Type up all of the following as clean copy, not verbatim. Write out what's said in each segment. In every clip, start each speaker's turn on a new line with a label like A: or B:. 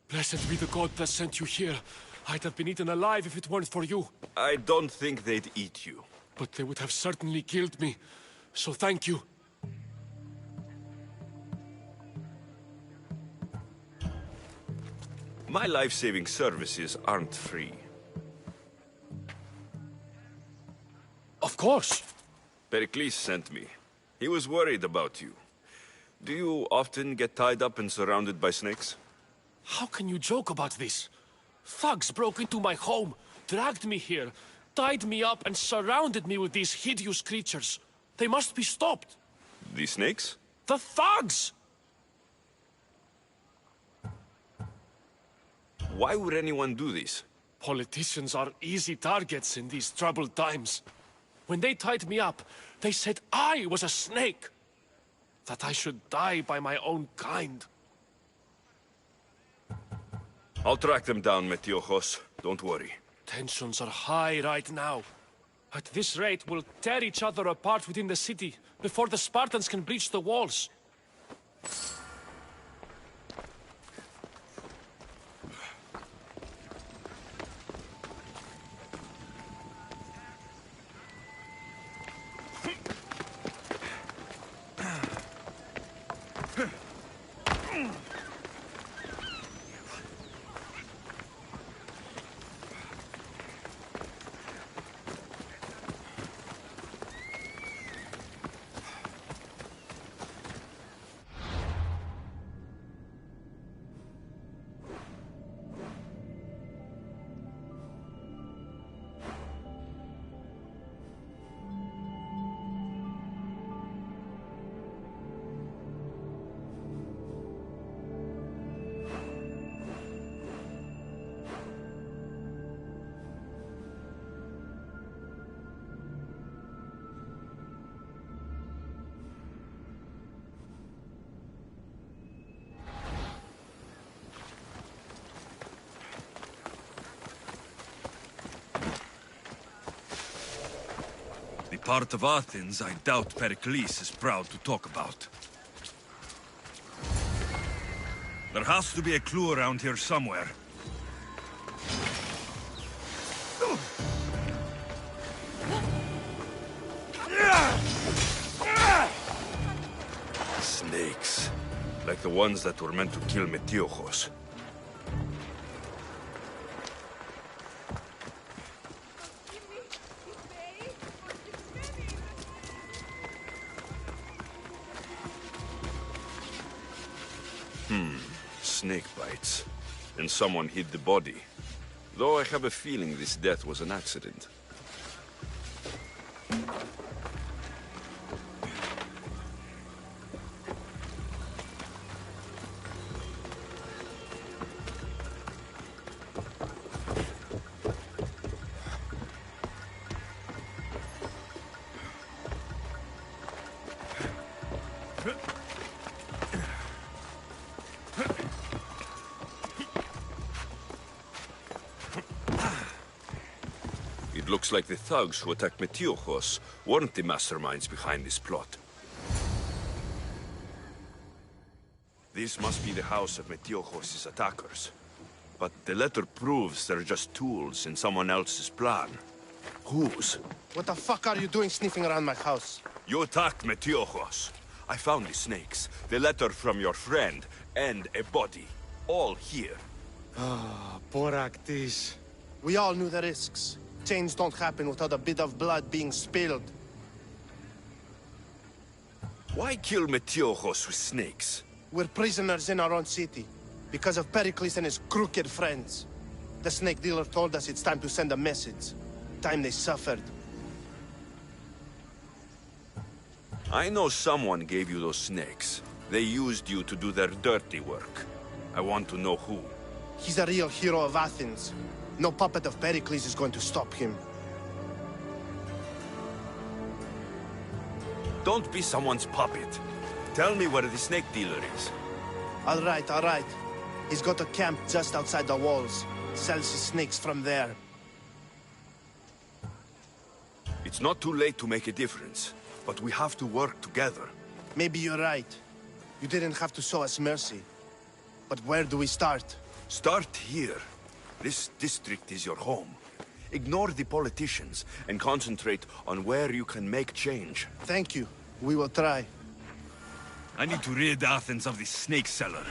A: Blessed be the god that sent you here. I'd have been eaten alive if it weren't for you.
B: I don't think they'd eat you.
A: But they would have certainly killed me. So thank you.
B: My life-saving services aren't free.
A: Of course.
B: Pericles sent me. He was worried about you. Do you often get tied up and surrounded by snakes?
A: How can you joke about this? Thugs broke into my home, dragged me here, tied me up and surrounded me with these hideous creatures. They must be stopped.
B: The snakes?
A: The thugs!
B: Why would anyone do this?
A: Politicians are easy targets in these troubled times. When they tied me up, they said I was a snake. That I should die by my own kind.
B: I'll track them down, Metiojos. Don't worry.
A: Tensions are high right now. At this rate, we'll tear each other apart within the city before the Spartans can breach the walls.
C: The part of Athens I doubt Pericles is proud to talk about. There has to be a clue around here somewhere.
B: Snakes. Like the ones that were meant to kill Metiojos. Snake bites. And someone hid the body. Though I have a feeling this death was an accident. It looks like the thugs who attacked Metiojos weren't the masterminds behind this plot. This must be the house of Metiojos' attackers. But the letter proves they're just tools in someone else's plan. Whose?
D: What the fuck are you doing sniffing around my house?
B: You attacked Metiojos. I found the snakes, the letter from your friend, and a body. All here.
D: Ah, Boraktis. We all knew the risks. Change don't happen without a bit of blood being spilled.
B: Why kill Metiojos with snakes?
D: We're prisoners in our own city, because of Pericles and his crooked friends. The snake dealer told us it's time to send a message. Time they suffered.
B: I know someone gave you those snakes. They used you to do their dirty work. I want to know who.
D: He's a real hero of Athens. No puppet of Pericles is going to stop him.
B: Don't be someone's puppet. Tell me where the snake dealer is.
D: All right, all right. He's got a camp just outside the walls. Sells his snakes from there.
B: It's not too late to make a difference, but we have to work together.
D: Maybe you're right. You didn't have to show us mercy. But where do we start?
B: Start here. This district is your home. Ignore the politicians and concentrate on where you can make change.
D: Thank you. We will try.
C: I need to rid Athens of this snake seller.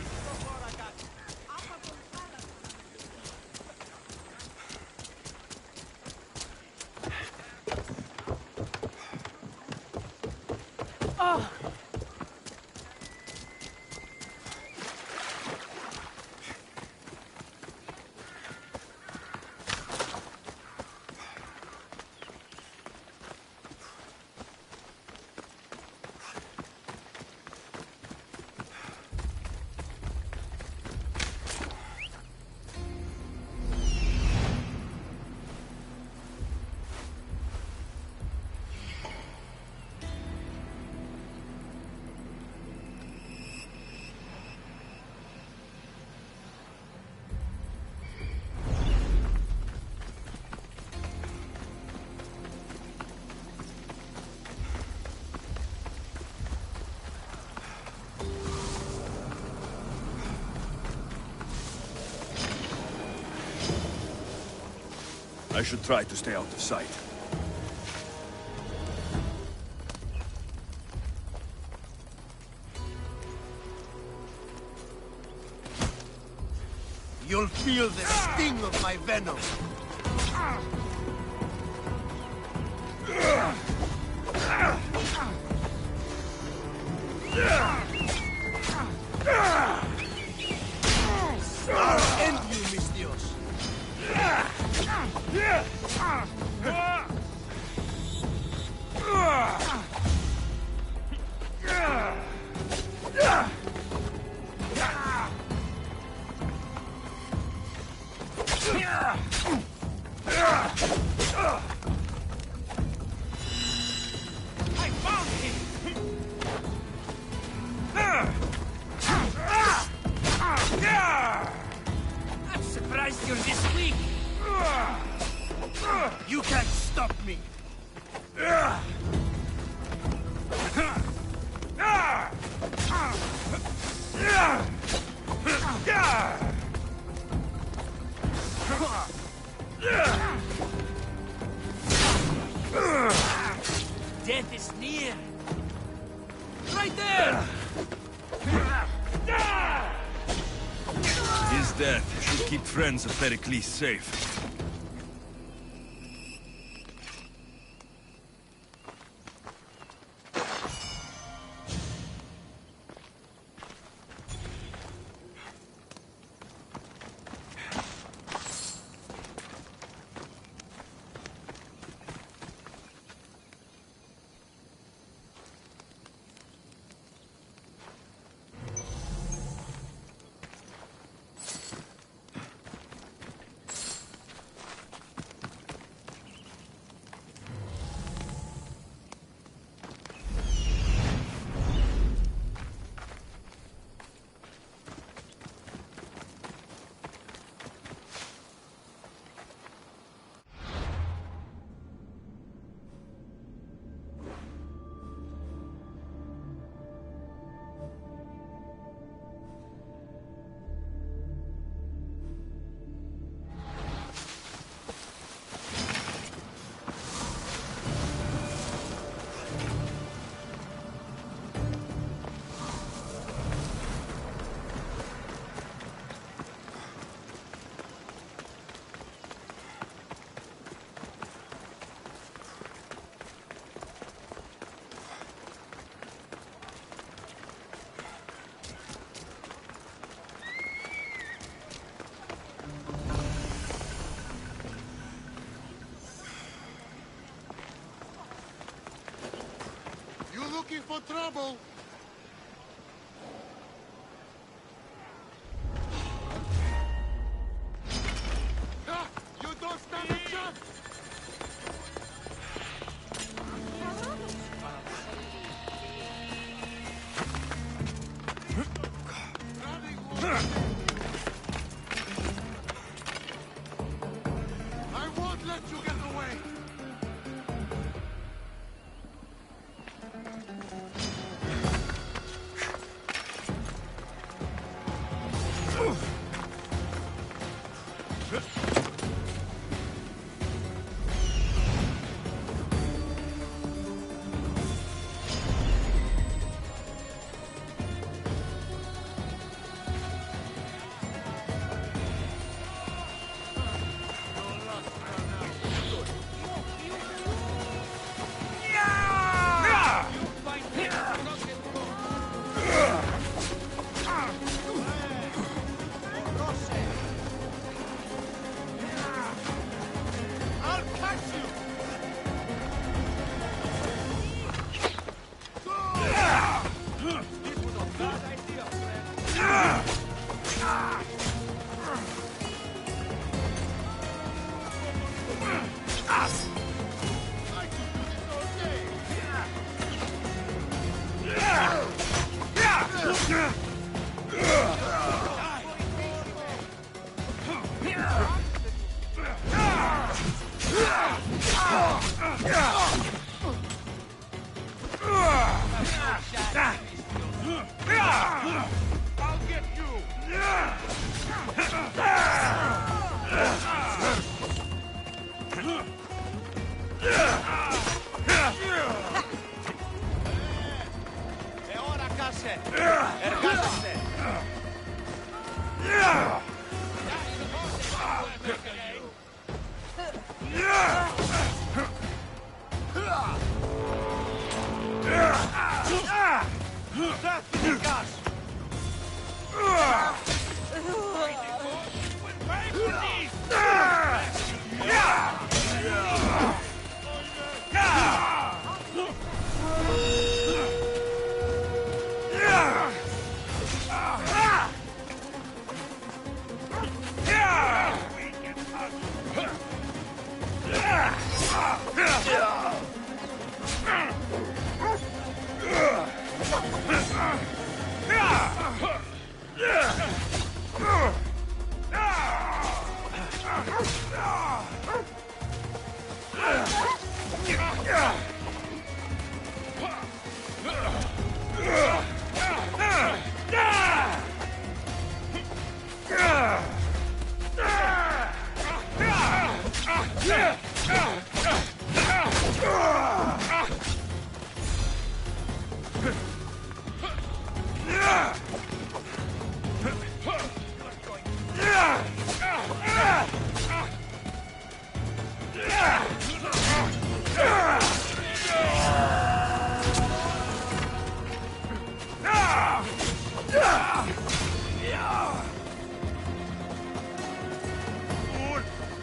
C: I should try to stay out of sight.
D: You'll feel the sting of my venom. I'll end you, mis Dios.
E: I found him! I'm surprised you're this weak!
D: You can't stop me.
E: Death is near! Right there!
C: His death should keep friends of Pericles safe.
D: Looking for trouble. You don't stand a chance. I won't let you get away.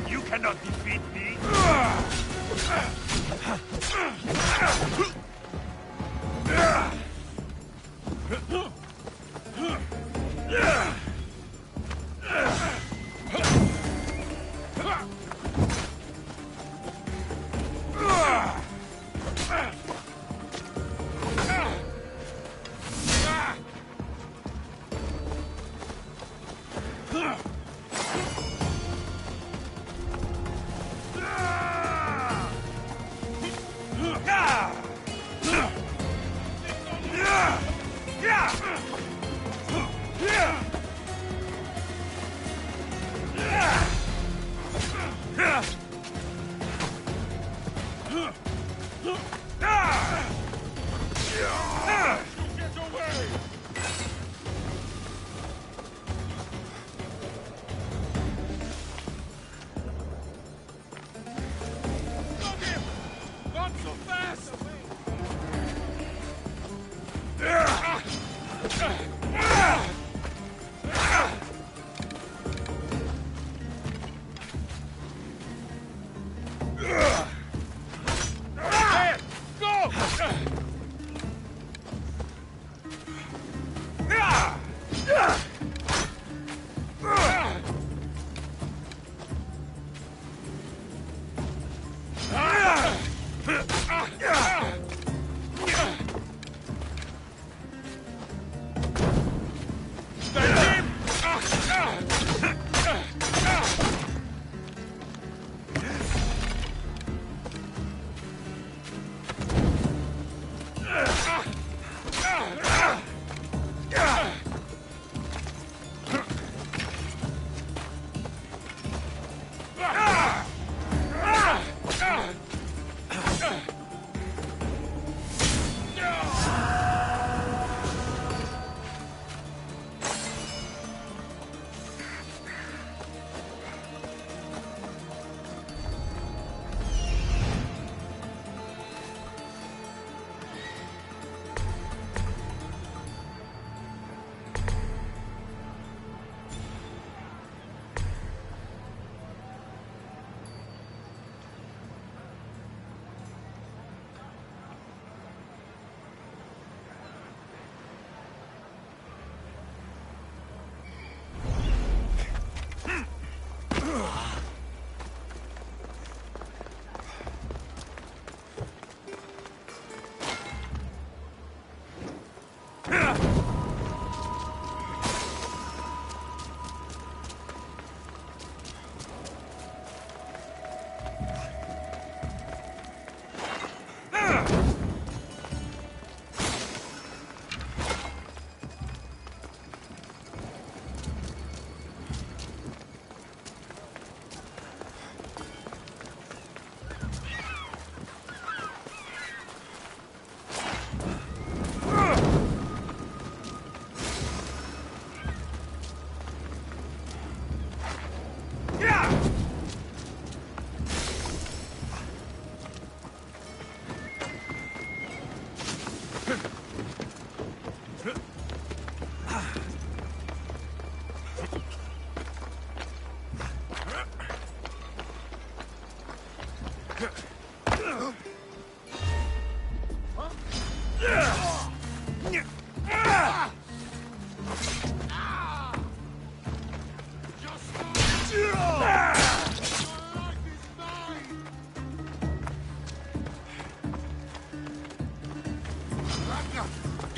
B: You cannot defeat me!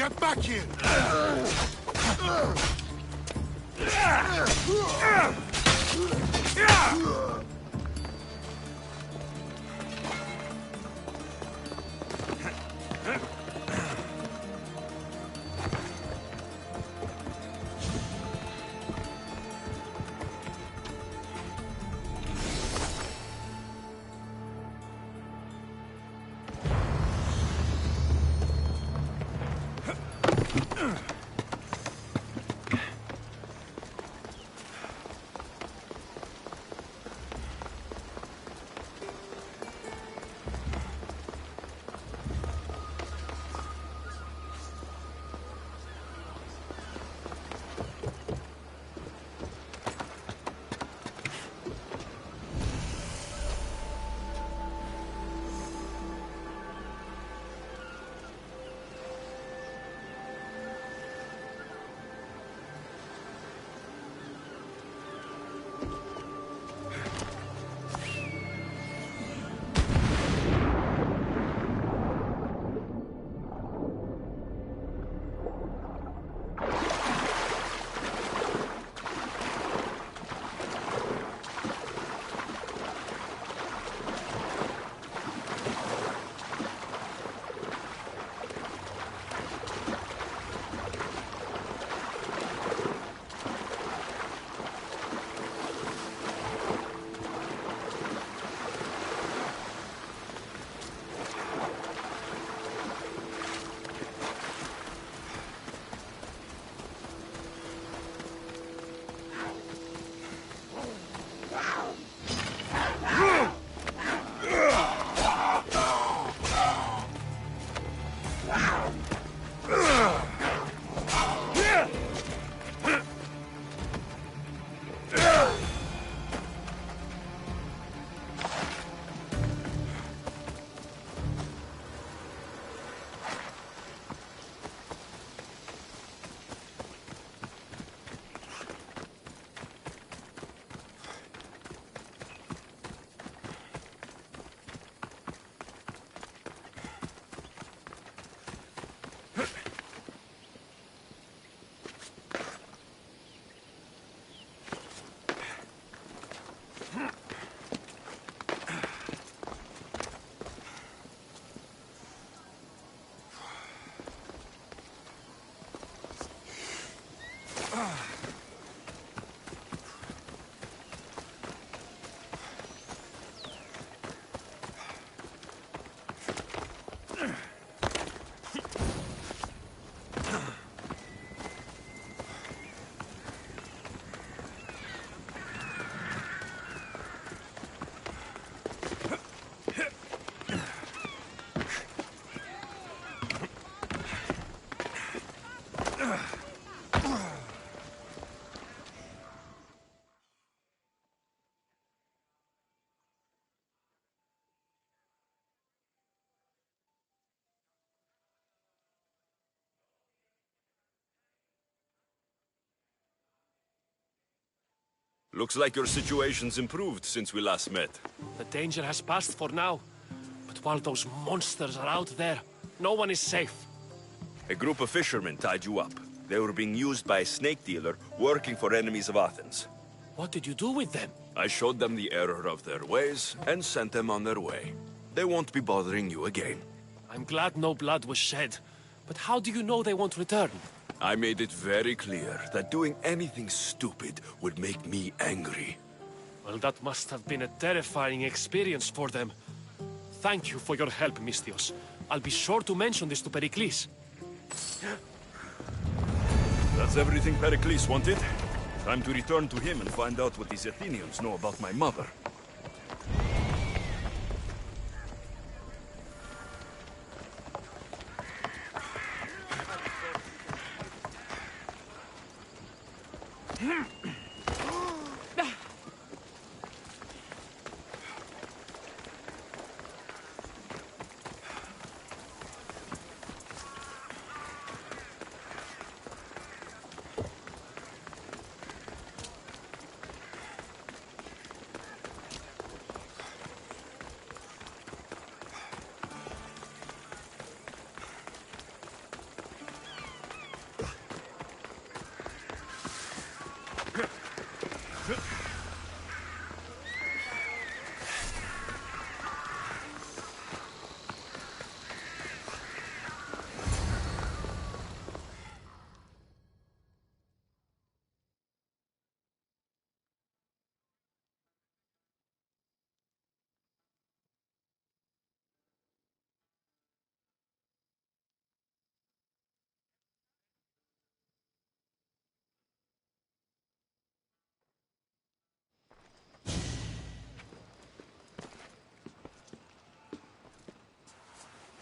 D: Get back here!
B: Looks like your situation's improved since we last met.
A: The danger has passed for now. But while those monsters are out there, no one is safe.
B: A group of fishermen tied you up. They were being used by a snake dealer working for enemies of Athens.
A: What did you do with them?
B: I showed them the error of their ways and sent them on their way. They won't be bothering you again.
A: I'm glad no blood was shed. But how do you know they won't return?
B: I made it very clear that doing anything stupid would make me angry.
A: Well, that must have been a terrifying experience for them. Thank you for your help, Misthios. I'll be sure to mention this to Pericles.
C: That's everything Pericles wanted. Time to return to him and find out what these Athenians know about my mother.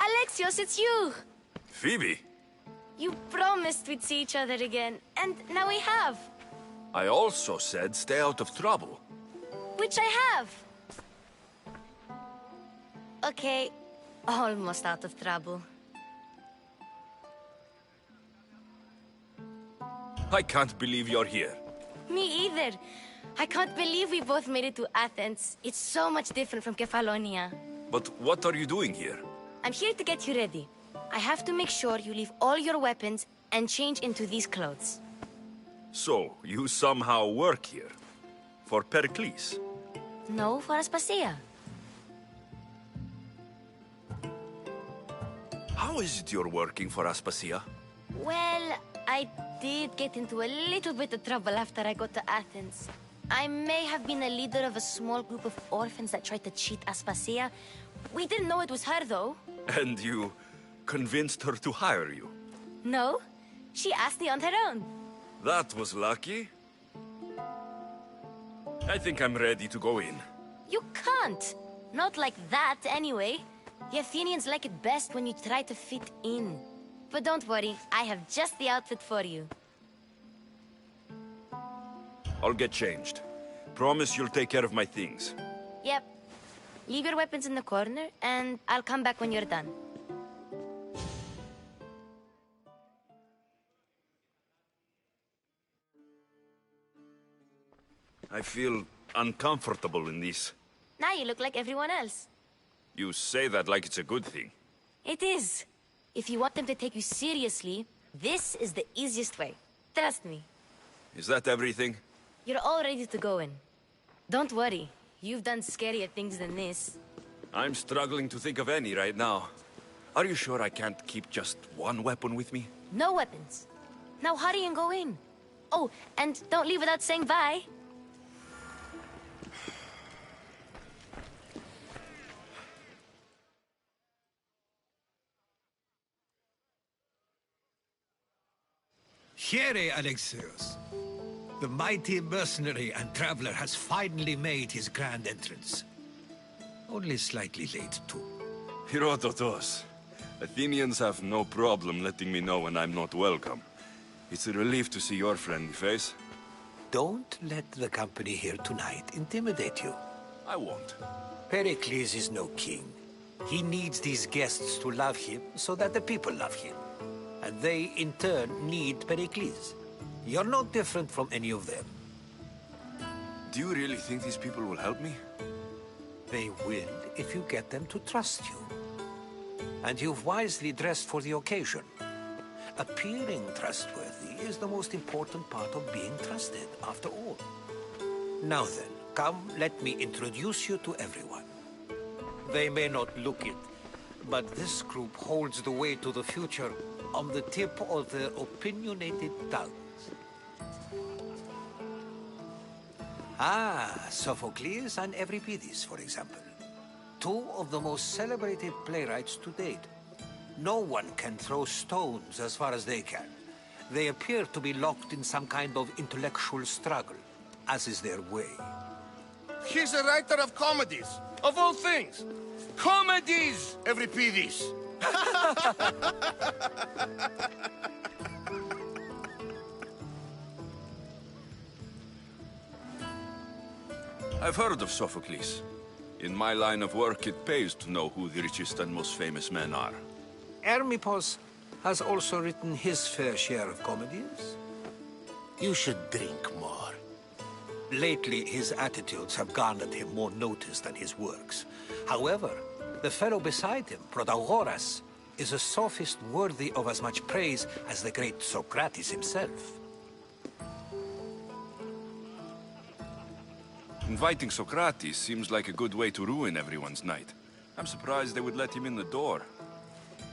F: Alexios, it's you!
B: Phoebe!
F: You promised we'd see each other again, and now we have.
B: I also said stay out of trouble.
F: Which I have. Okay, almost out of trouble.
B: I can't believe you're here.
F: Me either. I can't believe we both made it to Athens. It's so much different from Kefalonia.
B: But what are you doing here?
F: I'm here to get you ready. I have to make sure you leave all your weapons and change into these clothes.
B: So, you somehow work here? For Pericles?
F: No, for Aspasia.
B: How is it you're working for Aspasia?
F: Well, I did get into a little bit of trouble after I got to Athens. I may have been a leader of a small group of orphans that tried to cheat Aspasia. We didn't know it was her, though.
B: And you convinced her to hire you?
F: No, she asked me on her own.
B: That was lucky. I think I'm ready to go in.
F: You can't. Not like that, anyway. The Athenians like it best when you try to fit in. But don't worry, I have just the outfit for you.
B: I'll get changed. Promise you'll take care of my things.
F: Yep. Leave your weapons in the corner, and I'll come back when you're done.
B: I feel uncomfortable in this.
F: Now you look like everyone else.
B: You say that like it's a good thing.
F: It is. If you want them to take you seriously, this is the easiest way. Trust me.
B: Is that everything?
F: You're all ready to go in. Don't worry. You've done scarier things than this.
B: I'm struggling to think of any right now. Are you sure I can't keep just one weapon with me?
F: No weapons. Now hurry and go in. Oh, and don't leave without saying bye.
G: Here, Alexios. The mighty mercenary and traveler has finally made his grand entrance. Only slightly late, too.
B: Herodotos. Athenians have no problem letting me know when I'm not welcome. It's a relief to see your friendly face.
H: Don't let the company here tonight intimidate you.
B: I won't.
H: Pericles is no king. He needs these guests to love him so that the people love him. And they, in turn, need Pericles. You're no different from any of them.
B: Do you really think these people will help me?
H: They will if you get them to trust you. And you've wisely dressed for the occasion. Appearing trustworthy is the most important part of being trusted, after all. Now then, come, let me introduce you to everyone. They may not look it, but this group holds the way to the future on the tip of their opinionated tongues. Ah, Sophocles and Euripides, for example. Two of the most celebrated playwrights to date. No one can throw stones as far as they can. They appear to be locked in some kind of intellectual struggle, as is their way.
D: He's a writer of comedies, of all things. Comedies, Euripides.
B: I've heard of Sophocles. In my line of work, it pays to know who the richest and most famous men are.
H: Hermippos has also written his fair share of comedies.
D: You should drink more.
H: Lately, his attitudes have garnered him more notice than his works. However, the fellow beside him, Protagoras, is a sophist worthy of as much praise as the great Socrates himself.
B: Inviting Socrates seems like a good way to ruin everyone's night. I'm surprised they would let him in the door.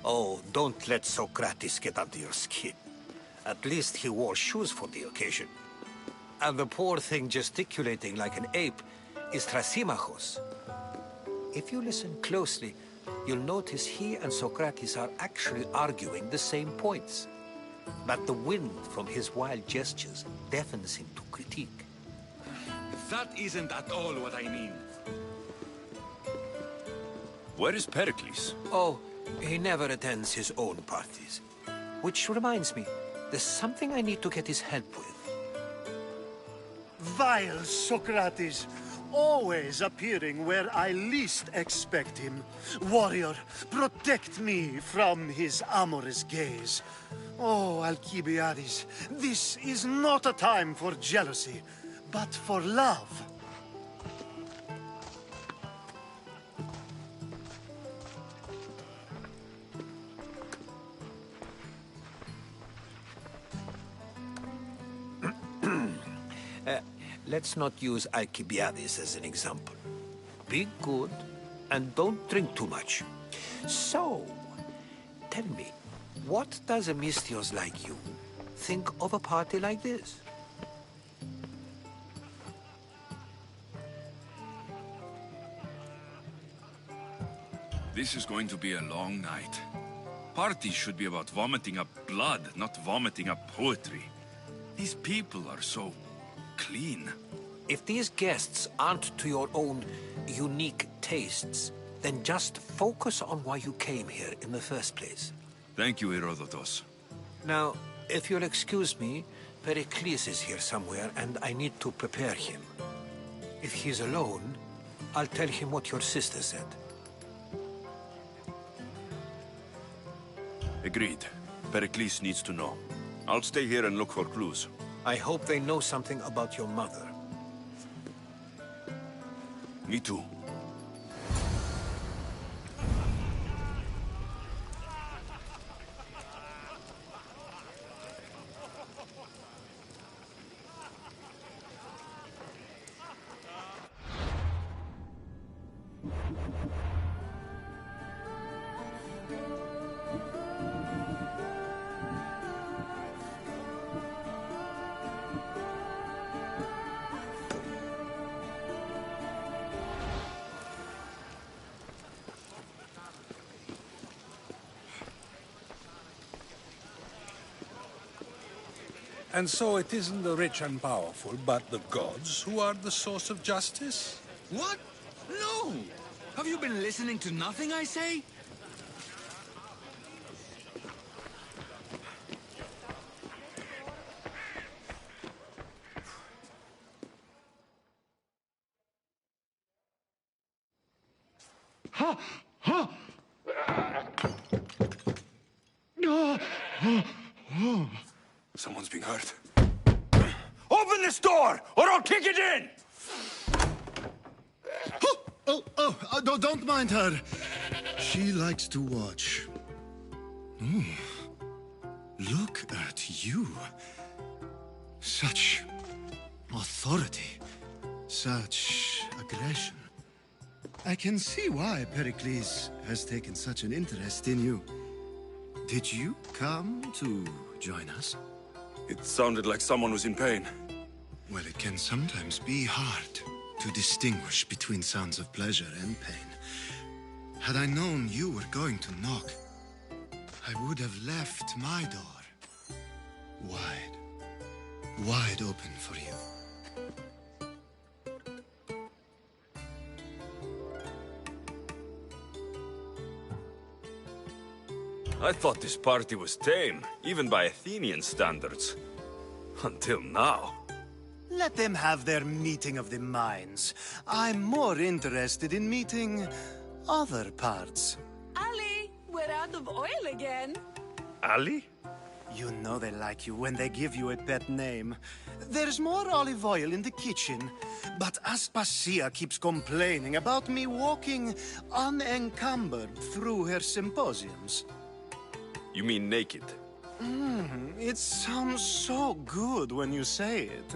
H: Oh, don't let Socrates get under your skin. At least he wore shoes for the occasion. And the poor thing gesticulating like an ape is Thrasymachos. If you listen closely, you'll notice he and Socrates are actually arguing the same points. But the wind from his wild gestures deafens him to critique.
C: That isn't at all what I mean.
B: Where is Pericles?
H: Oh, he never attends his own parties. Which reminds me, there's something I need to get his help with.
I: Vile Socrates, always appearing where I least expect him. Warrior, protect me from his amorous gaze. Oh, Alcibiades, this is not a time for jealousy, but for love.
H: Let's not use Alcibiades as an example. Be good, and don't drink too much. So, tell me, what does a Misthios like you think of a party like this?
B: This is going to be a long night. Parties should be about vomiting up blood, not vomiting up poetry. These people are so clean.
H: If these guests aren't to your own unique tastes, then just focus on why you came here in the first place.
B: Thank you, Herodotus.
H: Now, if you'll excuse me, Pericles is here somewhere, and I need to prepare him. If he's alone, I'll tell him what your sister said.
B: Agreed. Pericles needs to know. I'll stay here and look for clues.
H: I hope they know something about your mother.
B: Me too.
J: And so it isn't the rich and powerful, but the gods who are the source of justice?
C: What? No! Have you been listening to nothing I say?
B: Someone's being hurt. Open this door, or I'll kick it in!
I: Don't mind her. She likes to watch. Oh, look at you. Such authority, such aggression. I can see why Pericles has taken such an interest in you. Did you come to join us?
C: It sounded like someone was in pain.
I: Well, it can sometimes be hard to distinguish between sounds of pleasure and pain. Had I known you were going to knock, I would have left my door wide open for you.
C: I thought this party was tame, even by Athenian standards. Until now.
I: Let them have their meeting of the minds. I'm more interested in meeting other parts.
K: Ali, we're out of oil again.
C: Ali?
I: You know they like you when they give you a pet name. There's more olive oil in the kitchen, but Aspasia keeps complaining about me walking unencumbered through her symposiums.
C: You mean naked?
I: It sounds so good when you say it.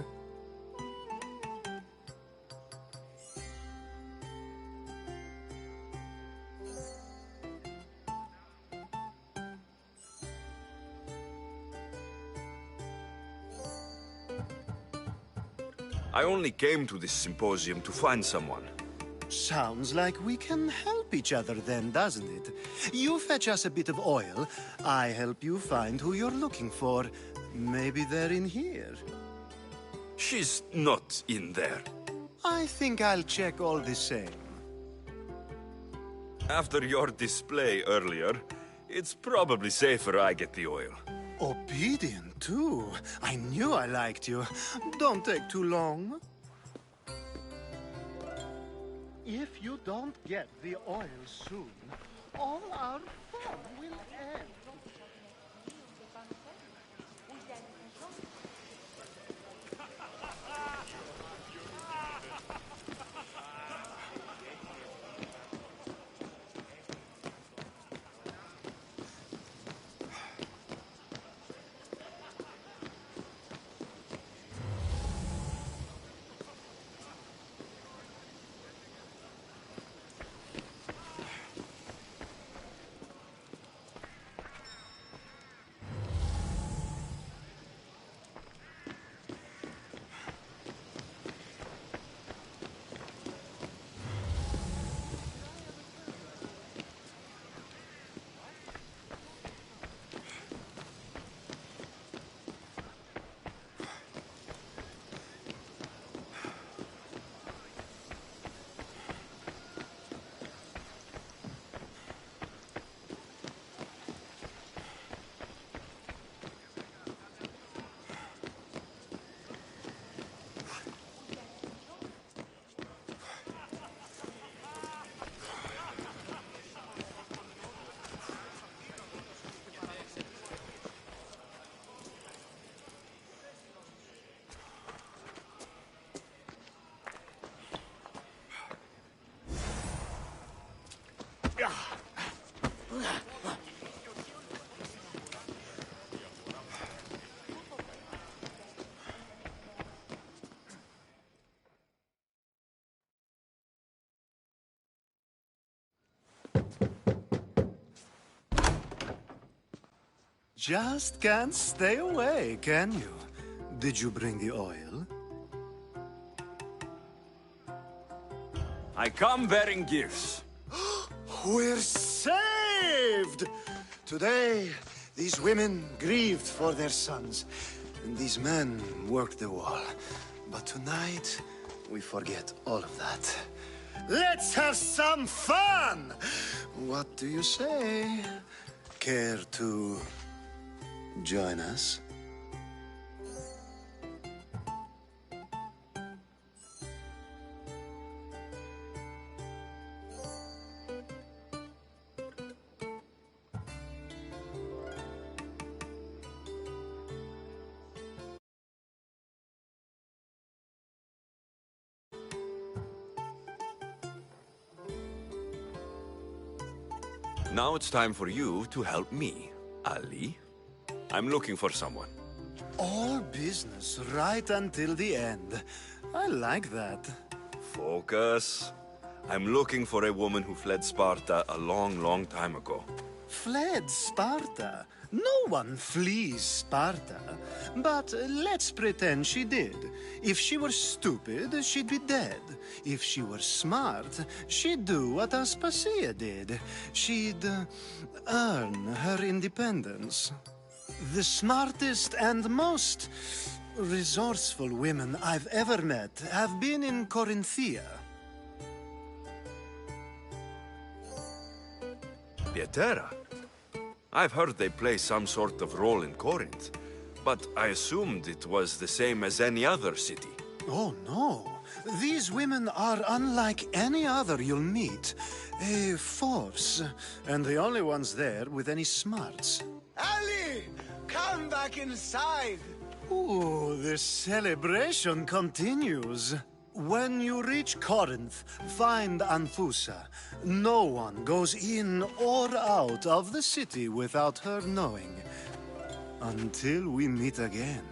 C: I only came to this symposium to find someone.
I: Sounds like we can help each other then, doesn't it? You fetch us a bit of oil, I help you find who you're looking for. Maybe they're in here.
C: She's not in there.
I: I think I'll check all the same.
C: After your display earlier, it's probably safer I get the oil.
I: Obedient, too. I knew I liked you. Don't take too long. If you don't get the oil soon, all our fun will end. Just can't stay away, can you? Did you bring the oil?
C: I come bearing gifts.
I: We're saved! Today, these women grieved for their sons, and these men worked the wall. But tonight, we forget all of that. Let's have some fun! What do you say? Care to join us?
C: Now it's time for you to help me, Ali. I'm looking for someone.
I: All business right until the end. I like that.
C: Focus. I'm looking for a woman who fled Sparta a long, long time ago.
I: Fled Sparta? No one flees Sparta. But let's pretend she did. If she were stupid, she'd be dead. If she were smart, she'd do what Aspasia did. She'd earn her independence. The smartest and most resourceful women I've ever met have been in Corinthia.
C: Pietera? I've heard they play some sort of role in Corinth, but I assumed it was the same as any other city.
I: Oh, no. These women are unlike any other you'll meet. A force, and the only ones there with any smarts.
D: Ali! Come back inside!
I: Ooh, the celebration continues. When you reach Corinth, find Anfusa. No one goes in or out of the city without her knowing. Until we meet again,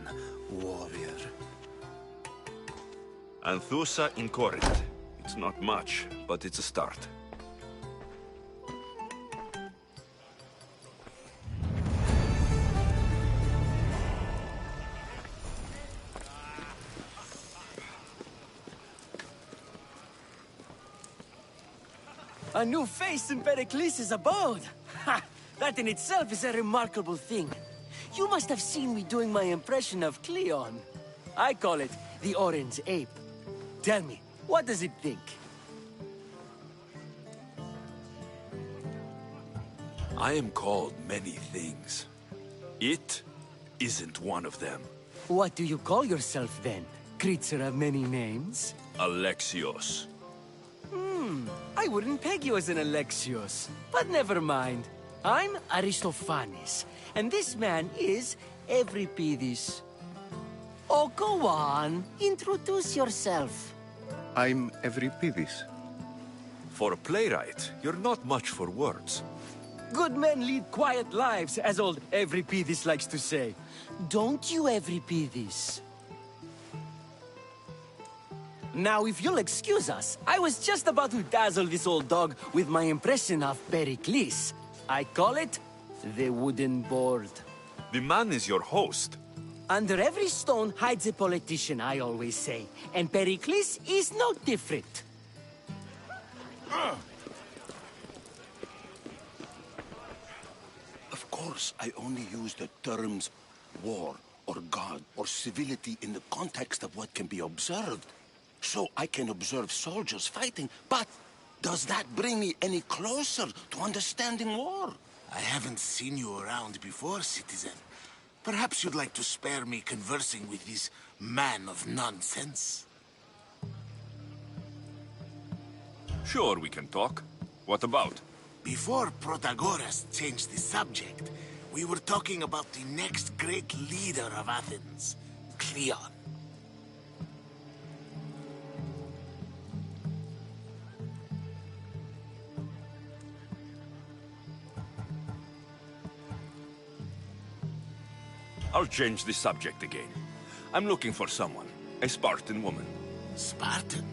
I: warrior.
C: Anthusa in Corinth. It's not much, but it's a start.
E: A new face in Pericles' abode! Ha! That in itself is a remarkable thing. You must have seen me doing my impression of Cleon. I call it the Orange Ape. Tell me, what does it think?
C: I am called many things. It isn't one of them.
E: What do you call yourself then? Creature of many names?
C: Alexios.
E: I wouldn't peg you as an Alexios, but never mind. I'm Aristophanes, and this man is Euripides. Oh, go on. Introduce yourself.
L: I'm Euripides.
C: For a playwright, you're not much for words.
E: Good men lead quiet lives, as old Euripides likes to say. Don't you, Euripides? Now, if you'll excuse us, I was just about to dazzle this old dog with my impression of Pericles. I call it the wooden board.
C: The man is your host.
E: Under every stone hides a politician, I always say. And Pericles is no different.
M: Of course, I only use the terms war, or God, or civility in the context of what can be observed. So I can observe soldiers fighting, but does that bring me any closer to understanding war?
N: I haven't seen you around before, citizen. Perhaps you'd like to spare me conversing with this man of nonsense?
C: Sure, we can talk. What about?
N: Before Protagoras changed the subject, we were talking about the next great leader of Athens, Cleon.
C: I'll change the subject again. I'm looking for someone. A Spartan woman.
N: Spartan?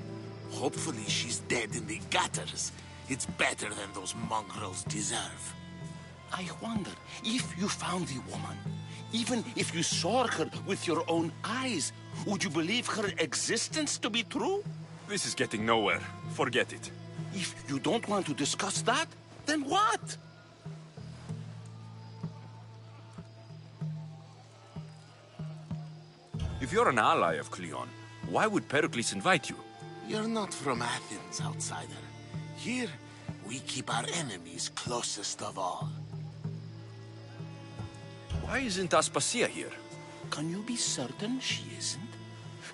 N: Hopefully she's dead in the gutters. It's better than those mongrels deserve.
M: I wonder if you found the woman, even if you saw her with your own eyes, would you believe her existence to be true?
C: This is getting nowhere. Forget it.
M: If you don't want to discuss that, then what?
C: If you're an ally of Cleon, why would Pericles invite you?
N: You're not from Athens, outsider. Here, we keep our enemies closest of all.
C: Why isn't Aspasia here?
M: Can you be certain she isn't?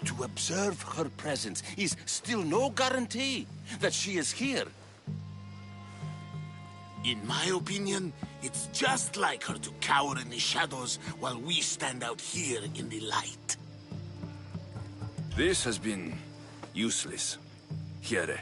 M: To observe her presence is still no guarantee that she is here.
N: In my opinion, it's just like her to cower in the shadows while we stand out here in the light.
C: This has been useless. Here.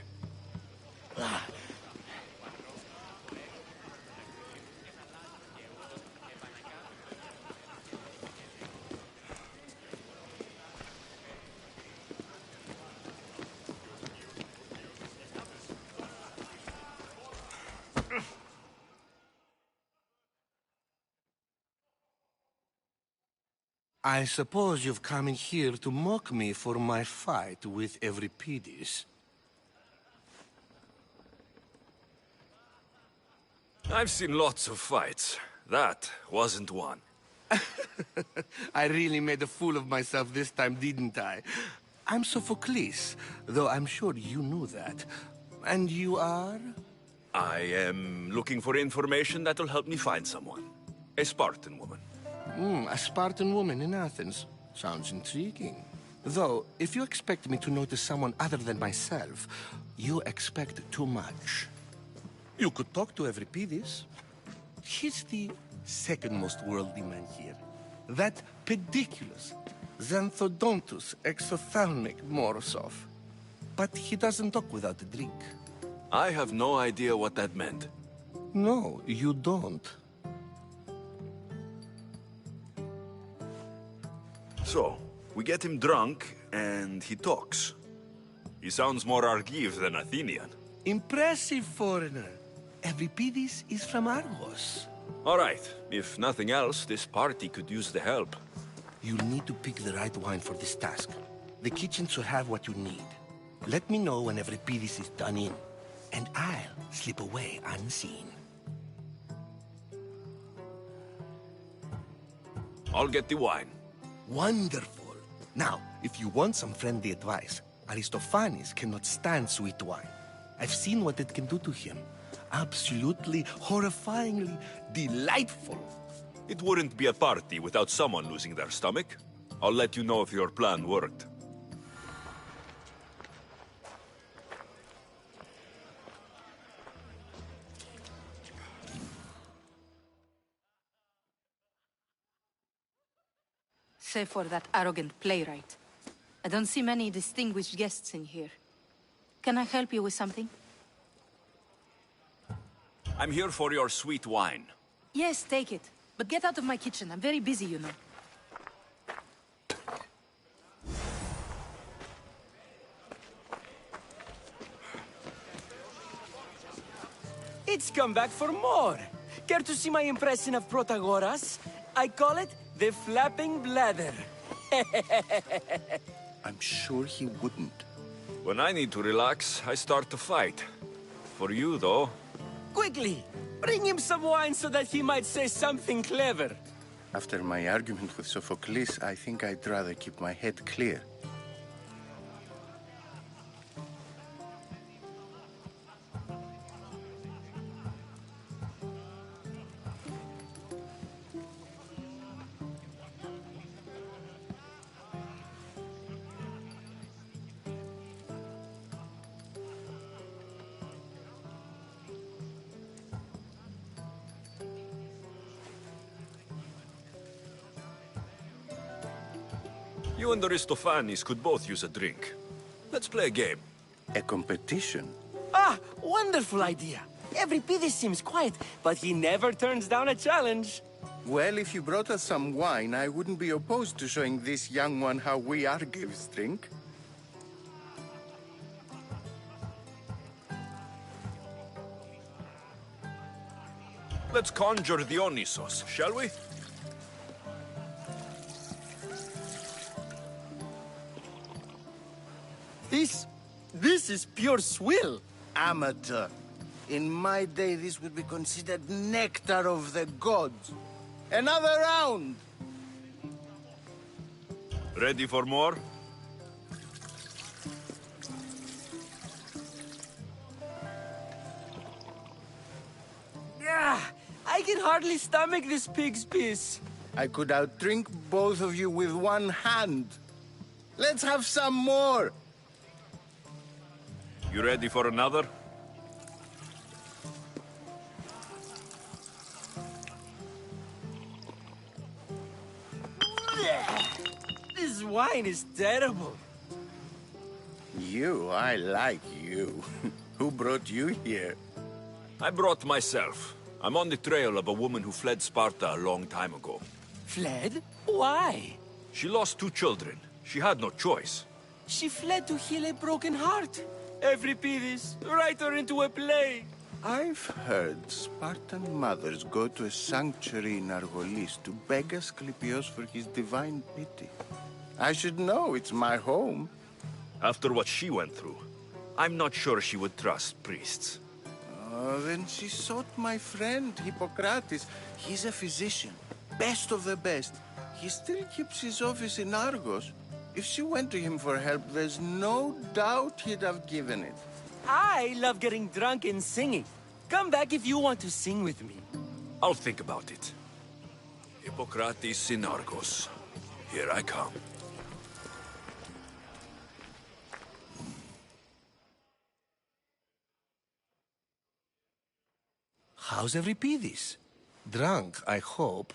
O: I suppose you've come in here to mock me for my fight with Euripides.
C: I've seen lots of fights. That wasn't one.
O: I really made a fool of myself this time, didn't I? I'm Sophocles, though I'm sure you knew that. And you are?
C: I am looking for information that'll help me find someone. A Spartan woman.
O: A Spartan woman in Athens. Sounds intriguing. Though, if you expect me to notice someone other than myself, you expect too much. You could talk to Euripides. He's the second most worldly man here. That pediculous, xanthodontus exophthalmic Morosov. But he doesn't talk without a drink.
C: I have no idea what that meant.
O: No, you don't.
C: So, we get him drunk, and he talks. He sounds more Argive than Athenian.
O: Impressive, foreigner. Euripides is from Argos.
C: All right. If nothing else, this party could use the help.
O: You'll need to pick the right wine for this task. The kitchen should have what you need. Let me know when Euripides is done in, and I'll slip away unseen.
C: I'll get the wine.
O: Wonderful. Now, if you want some friendly advice, Aristophanes cannot stand sweet wine. I've seen what it can do to him. Absolutely, horrifyingly delightful.
C: It wouldn't be a party without someone losing their stomach. I'll let you know if your plan worked.
P: Save for that arrogant playwright. I don't see many distinguished guests in here. Can I help you with something?
C: I'm here for your sweet wine.
P: Yes, take it. But get out of my kitchen. I'm very busy, you know.
E: It's come back for more. Care to see my impression of Protagoras? I call it the flapping bladder.
L: I'm sure he wouldn't.
C: When I need to relax, I start to fight. For you, though...
E: Quickly! Bring him some wine so that he might say something clever.
L: After my argument with Sophocles, I think I'd rather keep my head clear.
C: You and Aristophanes could both use a drink. Let's play a game.
L: A competition?
E: Ah, wonderful idea. Euripides seems quiet, but he never turns down a challenge.
L: Well, if you brought us some wine, I wouldn't be opposed to showing this young one how we Argives drink.
C: Let's conjure Dionysos, shall we?
E: This is pure swill.
I: Amateur. In my day, this would be considered nectar of the gods. Another round!
C: Ready for more?
E: Yeah, I can hardly stomach this pig's piss.
I: I could outdrink both of you with one hand. Let's have some more!
C: You ready for another?
E: This wine is terrible.
L: I like you. Who brought you here?
C: I brought myself. I'm on the trail of a woman who fled Sparta a long time ago.
E: Fled? Why?
C: She lost 2 children. She had no choice.
E: She fled to heal a broken heart. Euripides, write her into a play.
L: I've heard Spartan mothers go to a sanctuary in Argolis to beg Asclepios for his divine pity. I should know, it's my home.
C: After what she went through, I'm not sure she would trust priests.
L: Oh, then she sought my friend, Hippocrates. He's a physician, best of the best. He still keeps his office in Argos. If she went to him for help, there's no doubt he'd have given it.
E: I love getting drunk and singing. Come back if you want to sing with me.
C: I'll think about it. Hippocrates in Argos. Here I come.
O: How's Euripides? Drunk, I hope.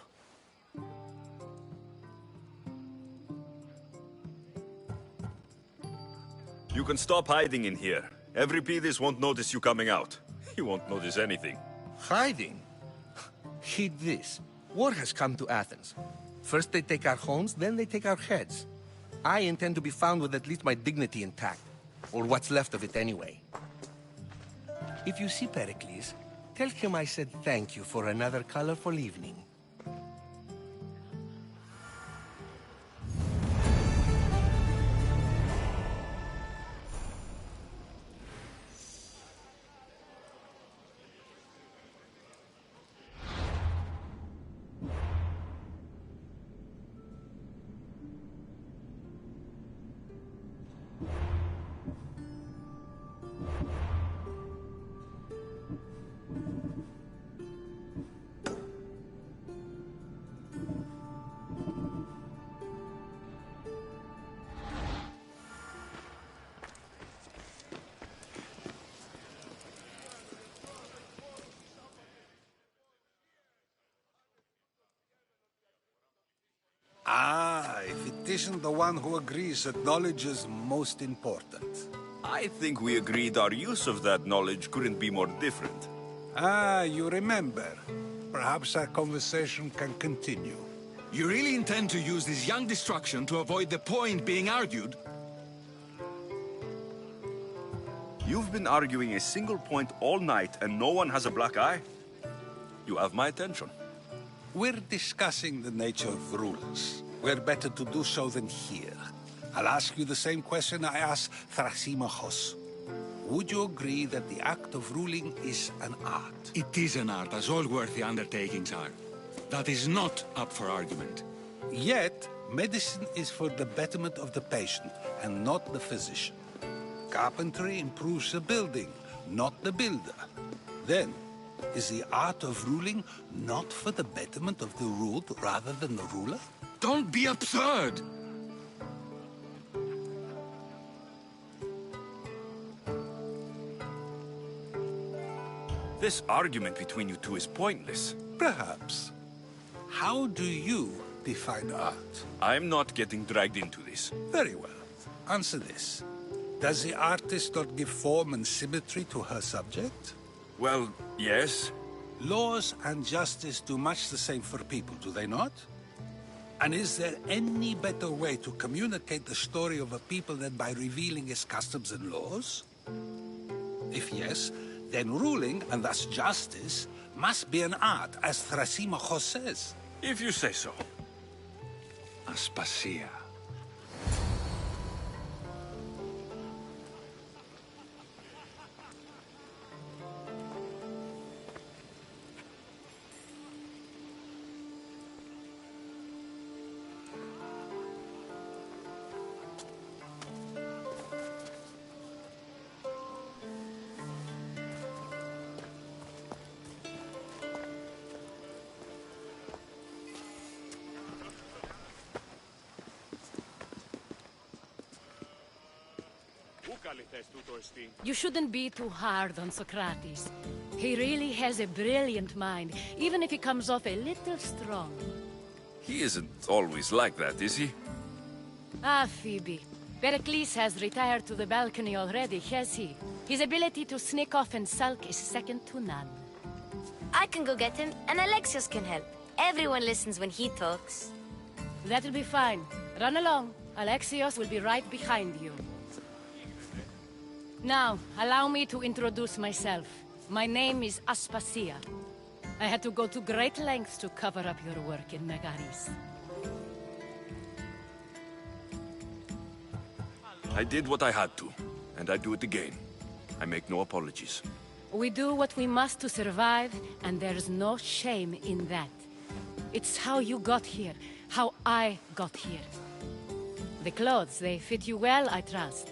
C: You can stop hiding in here. Euripides won't notice you coming out. He won't notice anything.
O: Hiding? Heed this. War has come to Athens. First they take our homes, then they take our heads. I intend to be found with at least my dignity intact. Or what's left of it anyway. If you see Pericles, tell him I said thank you for another colorful evening.
J: Ah, if it isn't the one who agrees that knowledge is most important.
C: I think we agreed our use of that knowledge couldn't be more different.
J: Ah, you remember. Perhaps our conversation can continue.
B: You really intend to use this young destruction to avoid the point being argued?
C: You've been arguing a single point all night and no one has a black eye? You have my attention.
J: We're discussing the nature of rulers. Where better to do so than here? I'll ask you the same question I asked Thrasymachos. Would you agree that the act of ruling is an art?
B: It is an art, as all worthy undertakings are. That is not up for argument.
J: Yet, medicine is for the betterment of the patient, and not the physician. Carpentry improves the building, not the builder. Then, is the art of ruling not for the betterment of the ruled rather than the ruler?
B: Don't be absurd!
C: This argument between you two is pointless.
J: Perhaps. How do you define art?
C: I'm not getting dragged into this.
J: Very well. Answer this. Does the artist not give form and symmetry to her subject?
C: Well, yes.
J: Laws and justice do much the same for people, do they not? And is there any better way to communicate the story of a people than by revealing its customs and laws? If yes, then ruling, and thus justice, must be an art, as Thrasymachos says.
C: If you say so.
B: Aspasia.
Q: You shouldn't be too hard on Socrates. He really has a brilliant mind, even if he comes off a little strong.
C: He isn't always like that, is he?
Q: Ah, Phoebe. Pericles has retired to the balcony already, has he? His ability to sneak off and sulk is second to none.
F: I can go get him, and Alexios can help. Everyone listens when he talks.
Q: That'll be fine. Run along. Alexios will be right behind you. Now, allow me to introduce myself. My name is Aspasia. I had to go to great lengths to cover up your work in Megaris.
C: I did what I had to, and I do it again. I make no apologies.
Q: We do what we must to survive, and there's no shame in that. It's how you got here, how I got here. The clothes, they fit you well, I trust.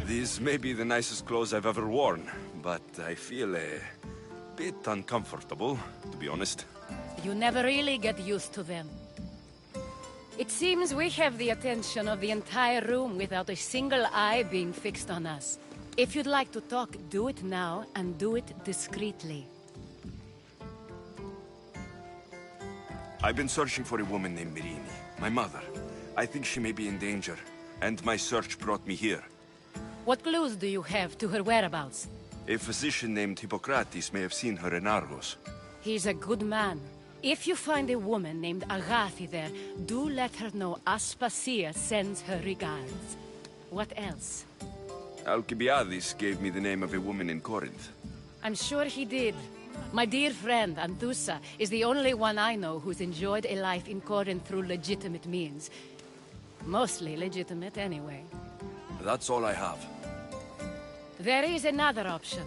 C: These may be the nicest clothes I've ever worn, but I feel a bit uncomfortable, to be honest.
Q: You never really get used to them. It seems we have the attention of the entire room without a single eye being fixed on us. If you'd like to talk, do it now, and do it discreetly.
C: I've been searching for a woman named Mirini, my mother. I think she may be in danger, and my search brought me here.
Q: What clues do you have to her whereabouts?
C: A physician named Hippocrates may have seen her in Argos.
Q: He's a good man. If you find a woman named Agathi there, do let her know Aspasia sends her regards. What else?
C: Alcibiades gave me the name of a woman in Corinth.
Q: I'm sure he did. My dear friend, Anthusa, is the only one I know who's enjoyed a life in Corinth through legitimate means. Mostly legitimate, anyway.
C: That's all I have.
Q: There is another option.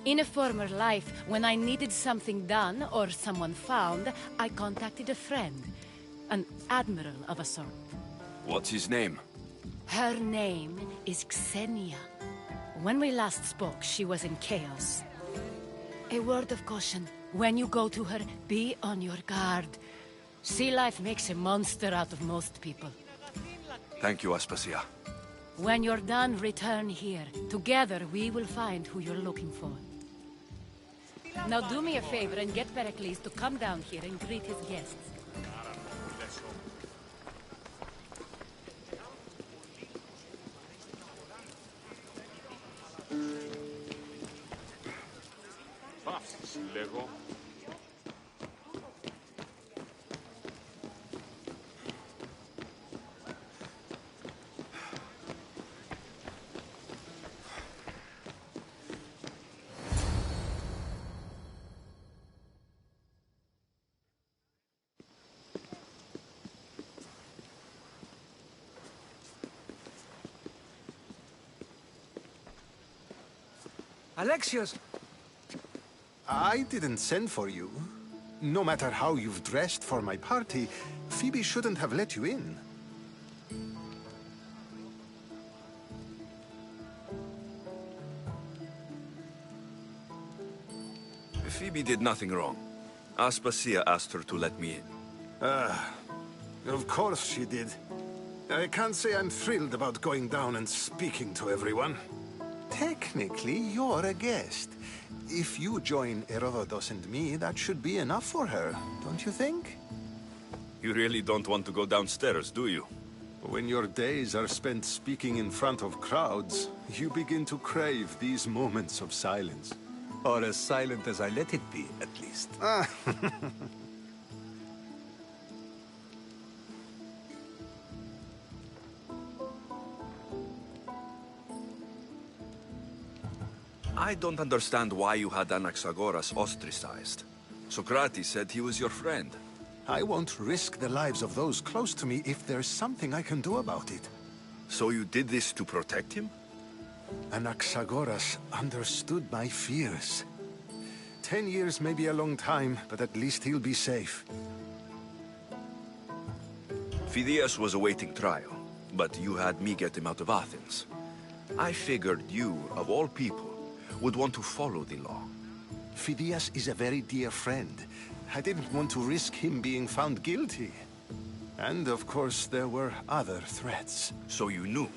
Q: In a former life, when I needed something done or someone found, I contacted a friend. An admiral of a sort.
C: What's his name?
Q: Her name is Xenia. When we last spoke, she was in chaos. A word of caution. When you go to her, be on your guard. Sea life makes a monster out of most people.
C: Thank you, Aspasia.
Q: When you're done, return here. Together, we will find who you're looking for. Now do me a favor and get Pericles to come down here and greet his guests.
R: Alexios!
S: I didn't send for you. No matter how you've dressed for my party, Phoebe shouldn't have let you in.
C: Phoebe did nothing wrong. Aspasia asked her to let me in.
S: Of course she did. I can't say I'm thrilled about going down and speaking to everyone. Technically, you're a guest. If you join Herodotus and me, that should be enough for her, don't you think?
C: You really don't want to go downstairs, do you?
S: When your days are spent speaking in front of crowds, you begin to crave these moments of silence.
R: Or as silent as I let it be, at least.
C: I don't understand why you had Anaxagoras ostracized. Socrates said he was your friend.
S: I won't risk the lives of those close to me if there's something I can do about it.
C: So you did this to protect him?
S: Anaxagoras understood my fears. 10 years may be a long time, but at least he'll be safe.
C: Phidias was awaiting trial, but you had me get him out of Athens. I figured you, of all people, would want to follow the law.
S: Phidias is a very dear friend. I didn't want to risk him being found guilty. And of course, there were other threats.
C: So you knew?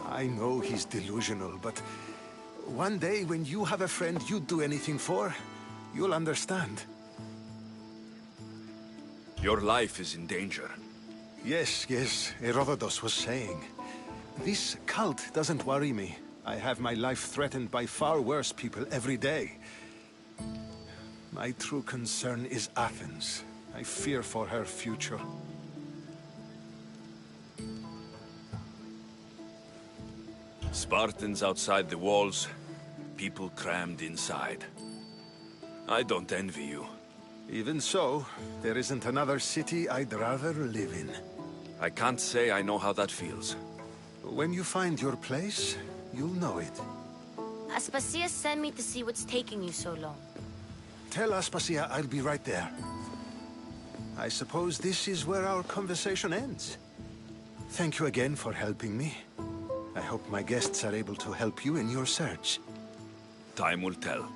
S: I know he's delusional, but one day when you have a friend you'd do anything for, you'll understand.
C: Your life is in danger.
S: Yes, Herodotus was saying. This cult doesn't worry me. I have my life threatened by far worse people every day. My true concern is Athens. I fear for her future.
C: Spartans outside the walls, people crammed inside. I don't envy you.
S: Even so, there isn't another city I'd rather live in.
C: I can't say I know how that feels.
S: When you find your place, you'll know it.
F: Aspasia sent me to see what's taking you so long.
S: Tell Aspasia I'll be right there. I suppose this is where our conversation ends. Thank you again for helping me. I hope my guests are able to help you in your search.
C: Time will tell.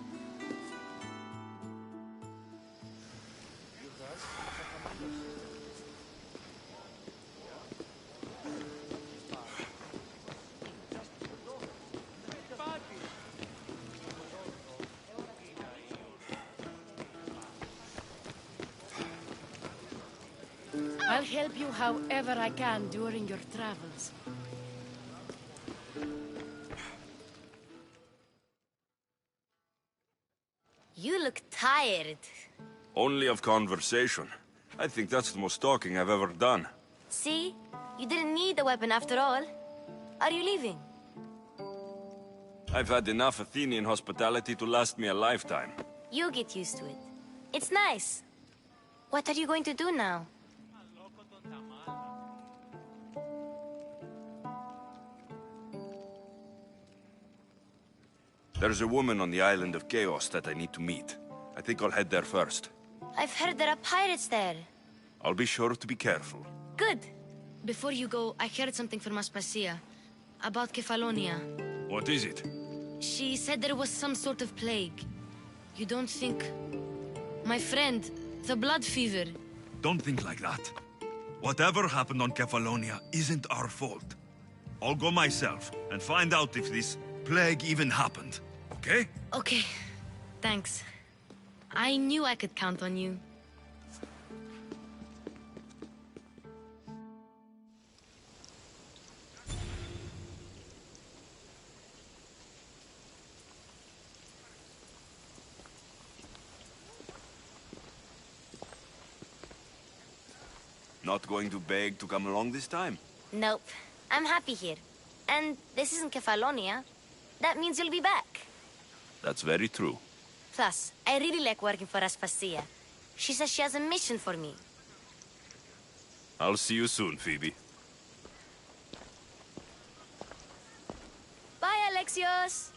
Q: I'll help you however I can during your travels.
F: You look tired.
C: Only of conversation. I think that's the most talking I've ever done.
F: See? You didn't need a weapon after all. Are you leaving?
C: I've had enough Athenian hospitality to last me a lifetime.
F: You get used to it. It's nice. What are you going to do now?
C: There's a woman on the island of Chaos that I need to meet. I think I'll head there first.
F: I've heard there are pirates there.
C: I'll be sure to be careful.
F: Good. Before you go, I heard something from Aspasia. About Kefalonia.
C: What is it?
F: She said there was some sort of plague. You don't think... My friend, the blood fever.
B: Don't think like that. Whatever happened on Kefalonia isn't our fault. I'll go myself and find out if this plague even happened. Okay?
F: Okay. Thanks. I knew I could count on you.
C: Not going to beg to come along this time?
F: Nope. I'm happy here. And this isn't Kefalonia. That means you'll be back.
C: That's very true.
F: Plus, I really like working for Aspasia. She says she has a mission for me.
C: I'll see you soon, Phoebe.
F: Bye, Alexios!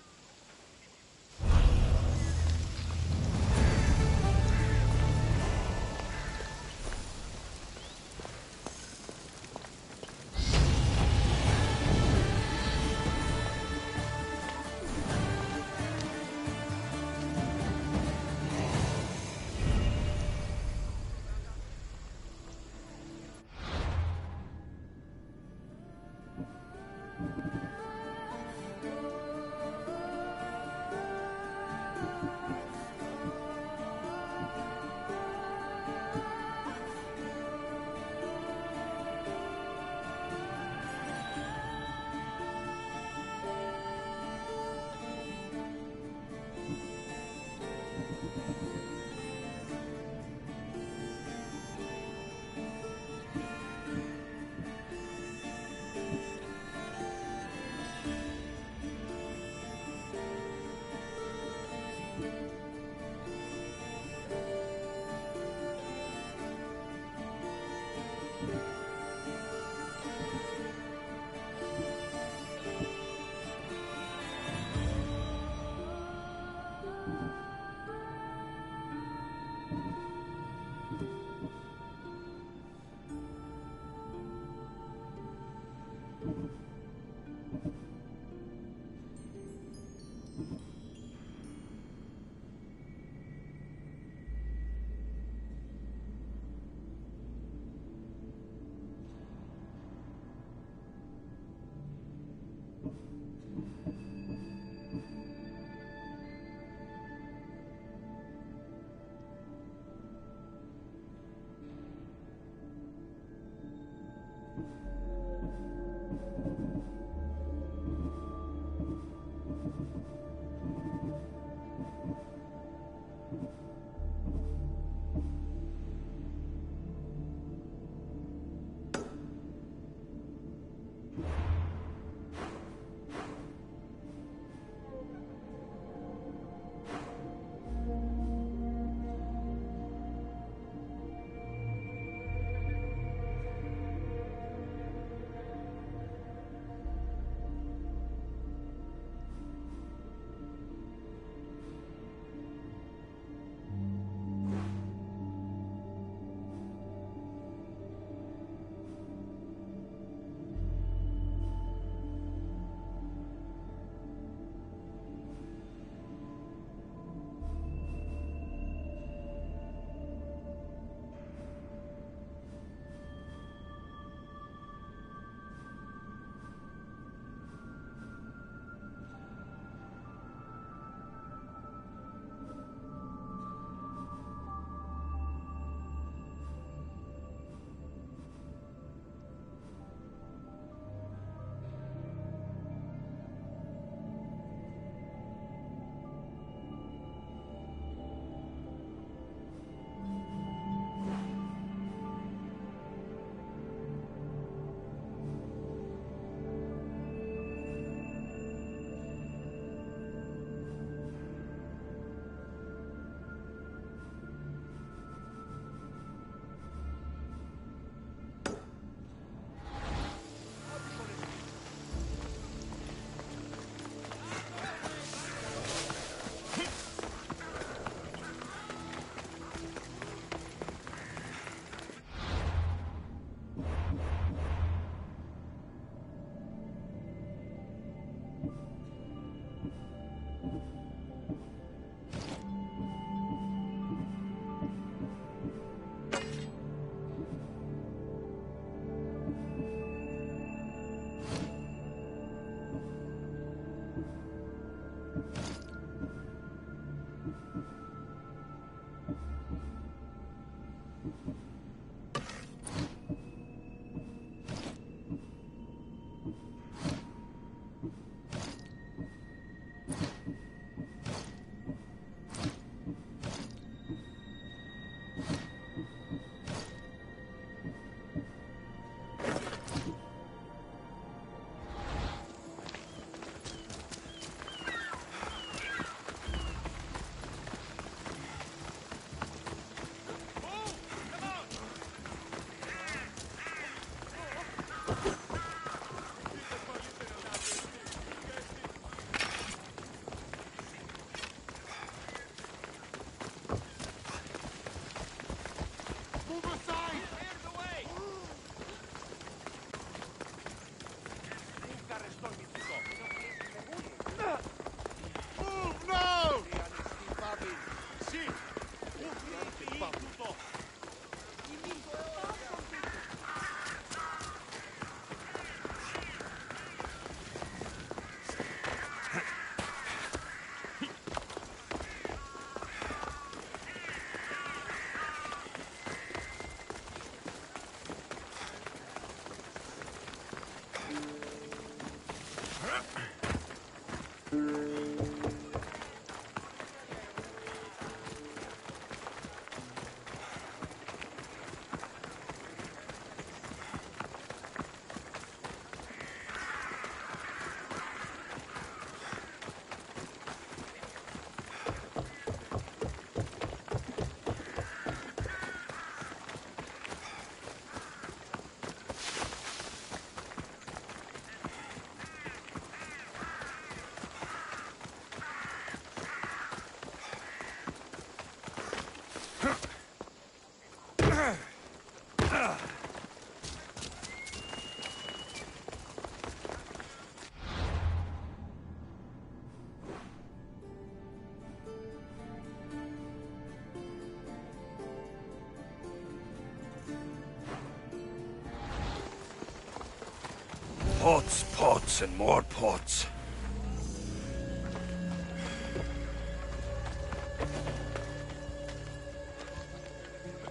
C: Pots, pots, and more pots.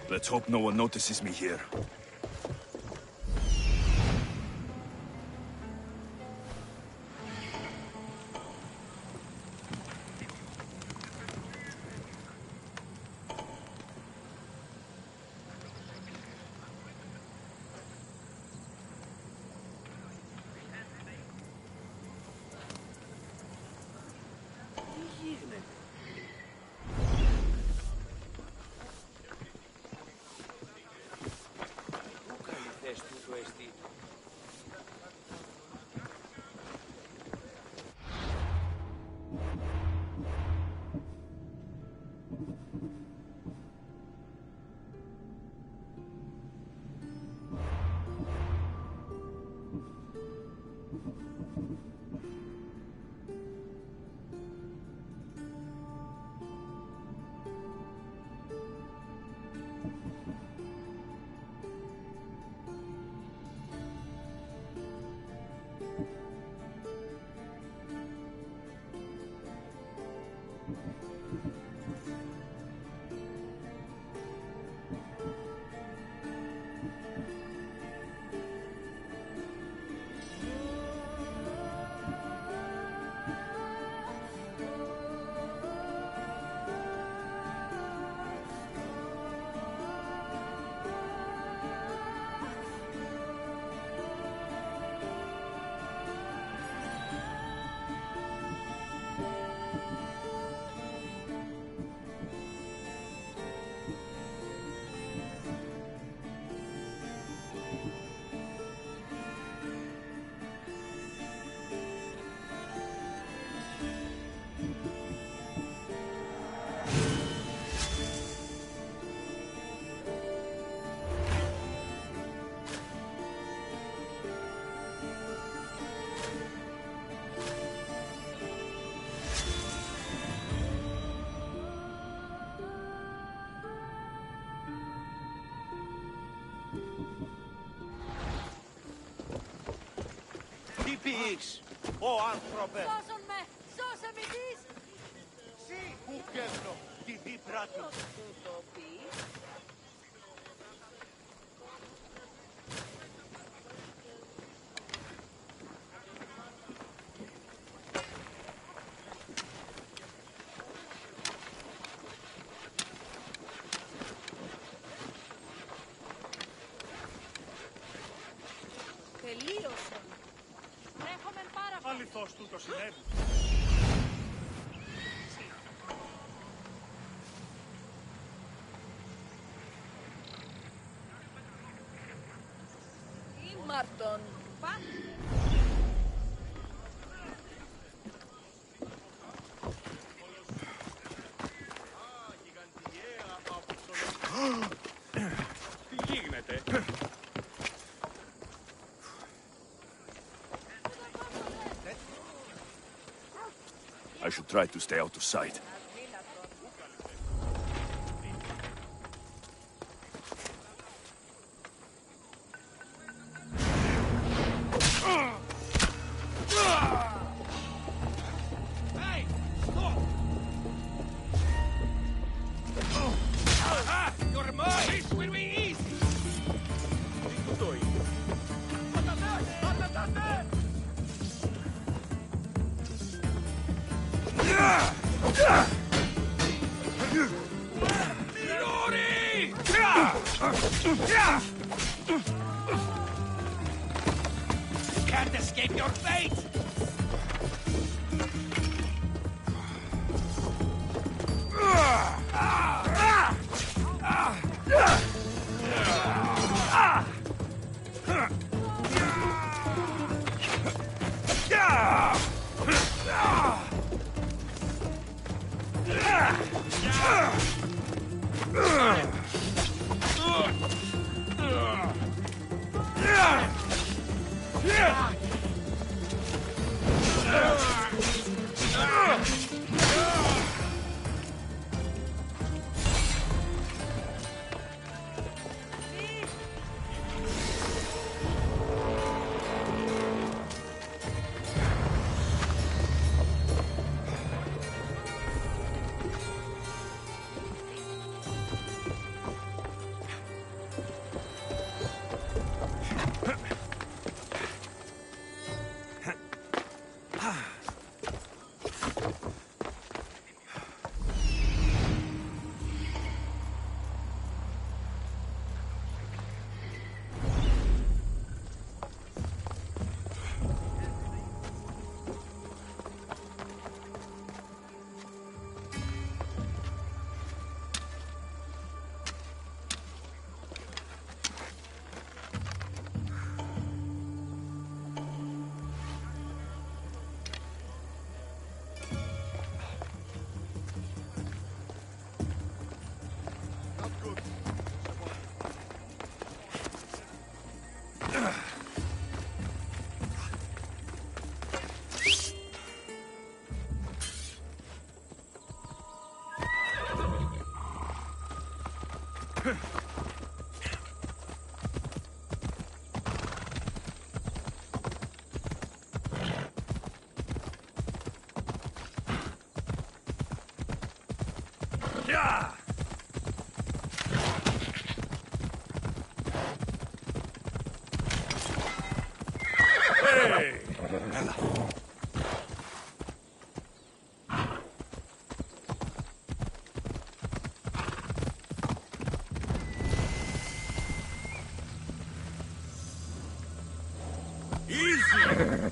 C: Let's hope no one notices me here.
T: Pigs! Ο άνθρωπε!
K: Σώσον με! Σώσε με τις!
T: Σύ που κέρνω τη δίπρα του!
K: Το πεις! Τελείωσε! Τρέχομαι πάρα πολύ!
T: Αληθώς τούτο συνέβη!
K: Ήμαρτον!
T: Τι γίνεται?
C: I should try to stay out of sight.
T: Hey! Stop! Aha! You're mine! This will be easy! Τι τούτο είναι? Πατατάτε!
E: You can't escape your fate!
S: Yeah! Hey! Easy!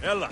B: Ella!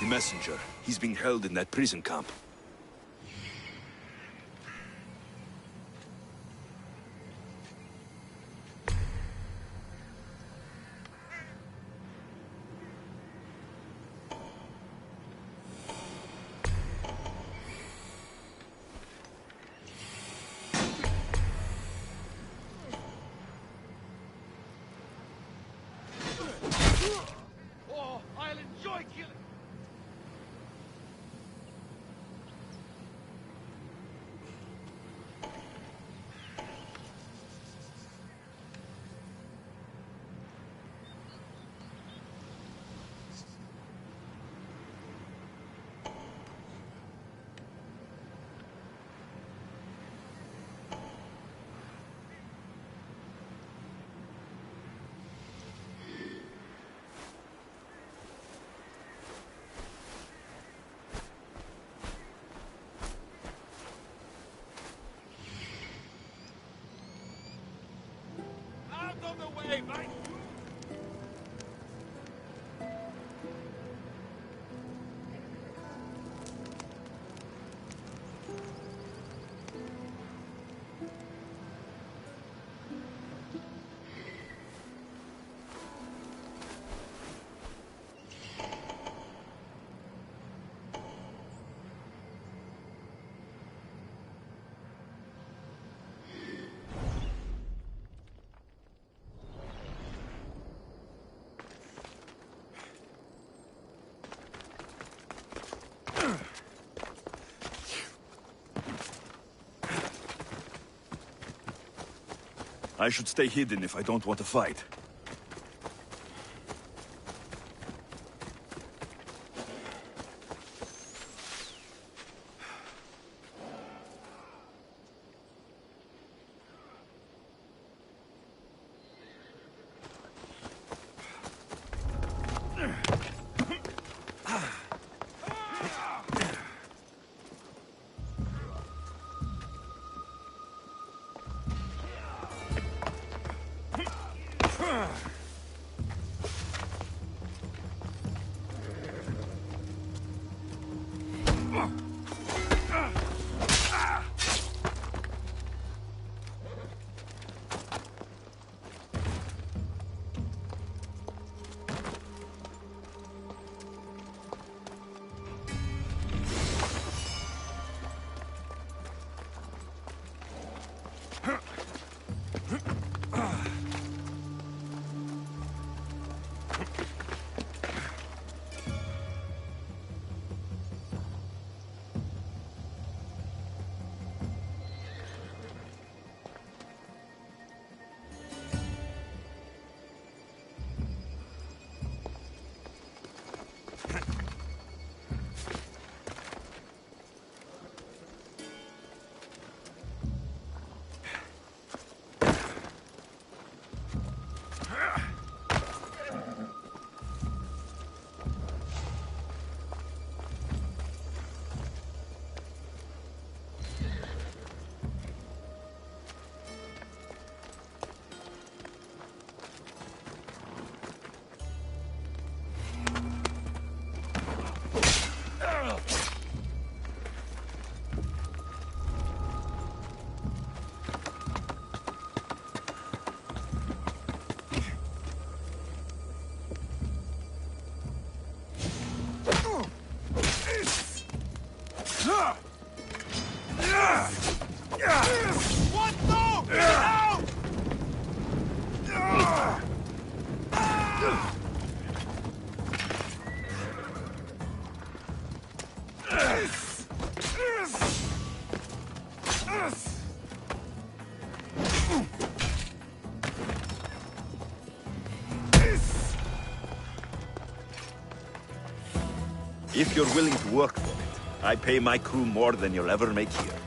C: The messenger. He's being held in that prison camp.
A: Oh, I'll enjoy killing. Out of the way, mate!
C: I should stay hidden if I don't want to fight. If you're willing to work for it, I pay my crew more than you'll ever make here.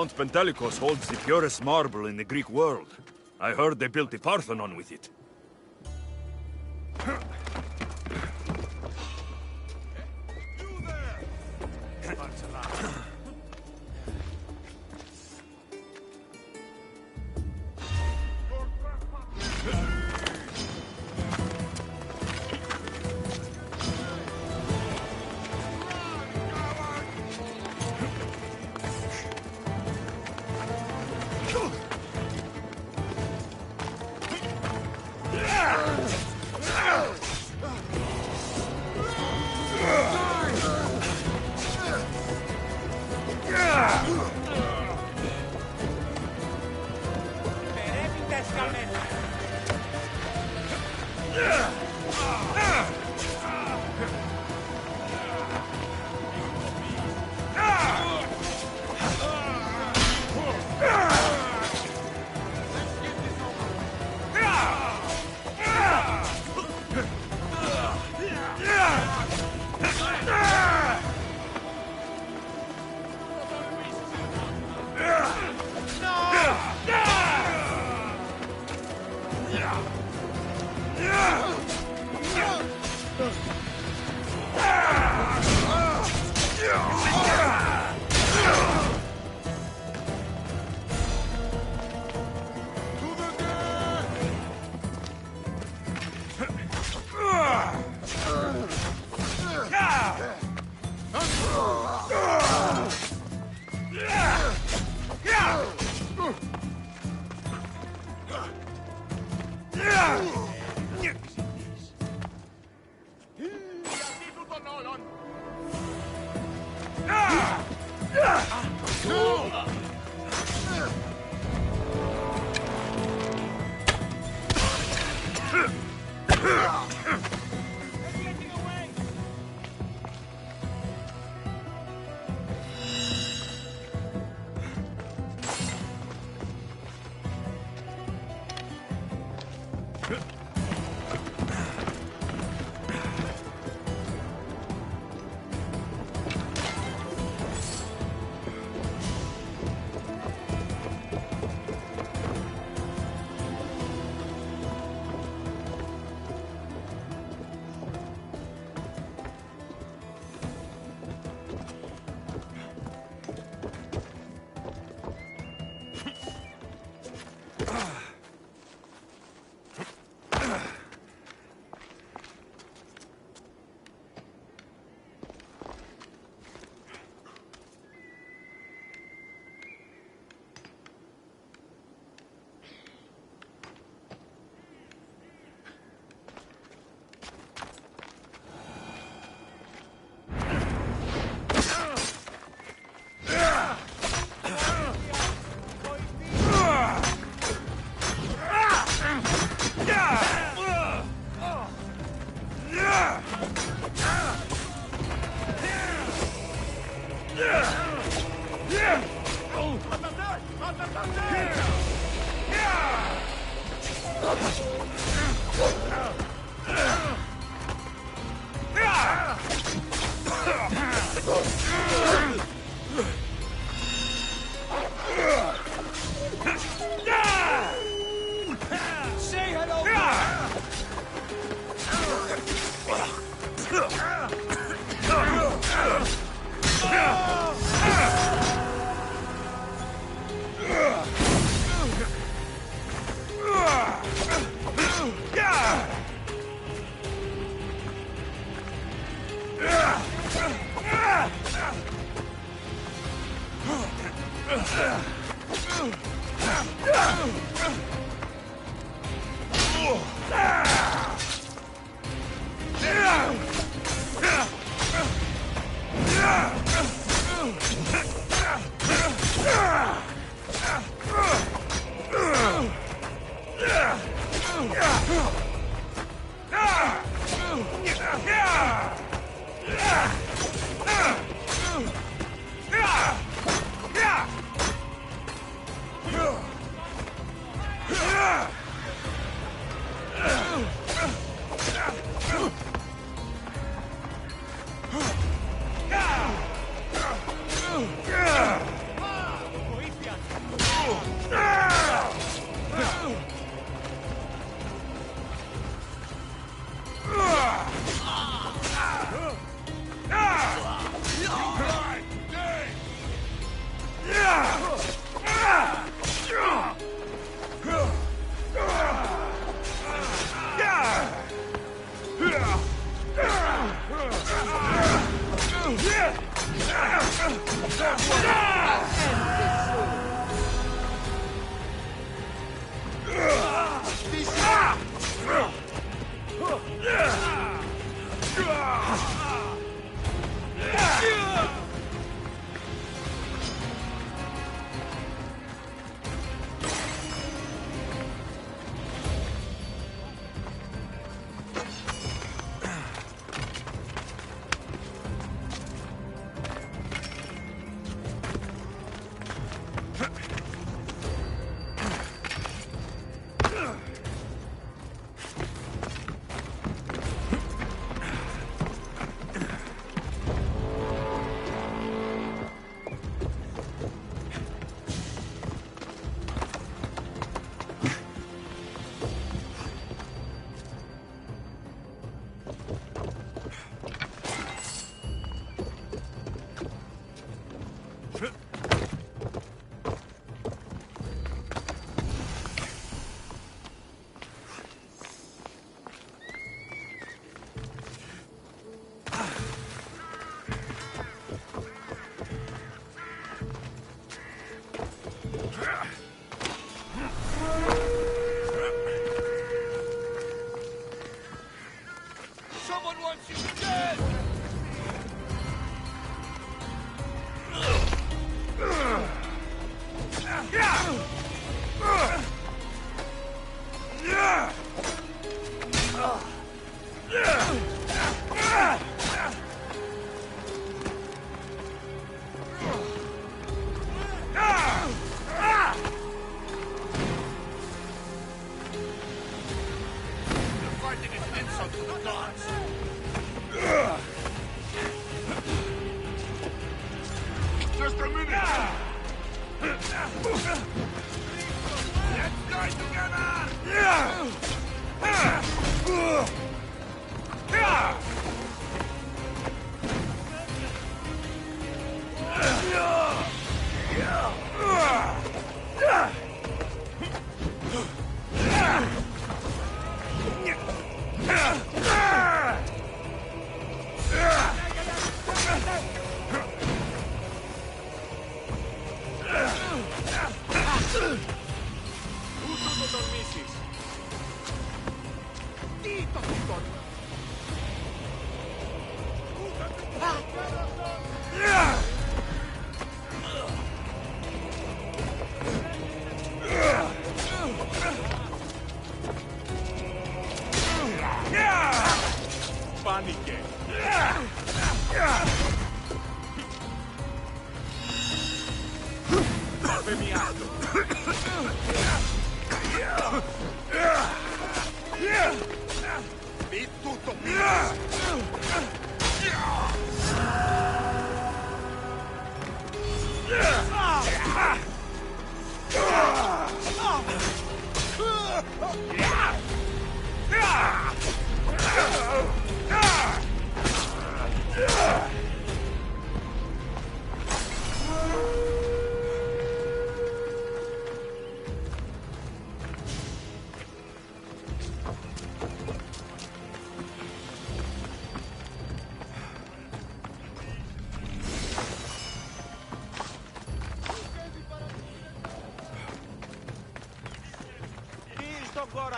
C: Mount Pentelicus holds the purest marble in the Greek world. I heard they built the Parthenon with it.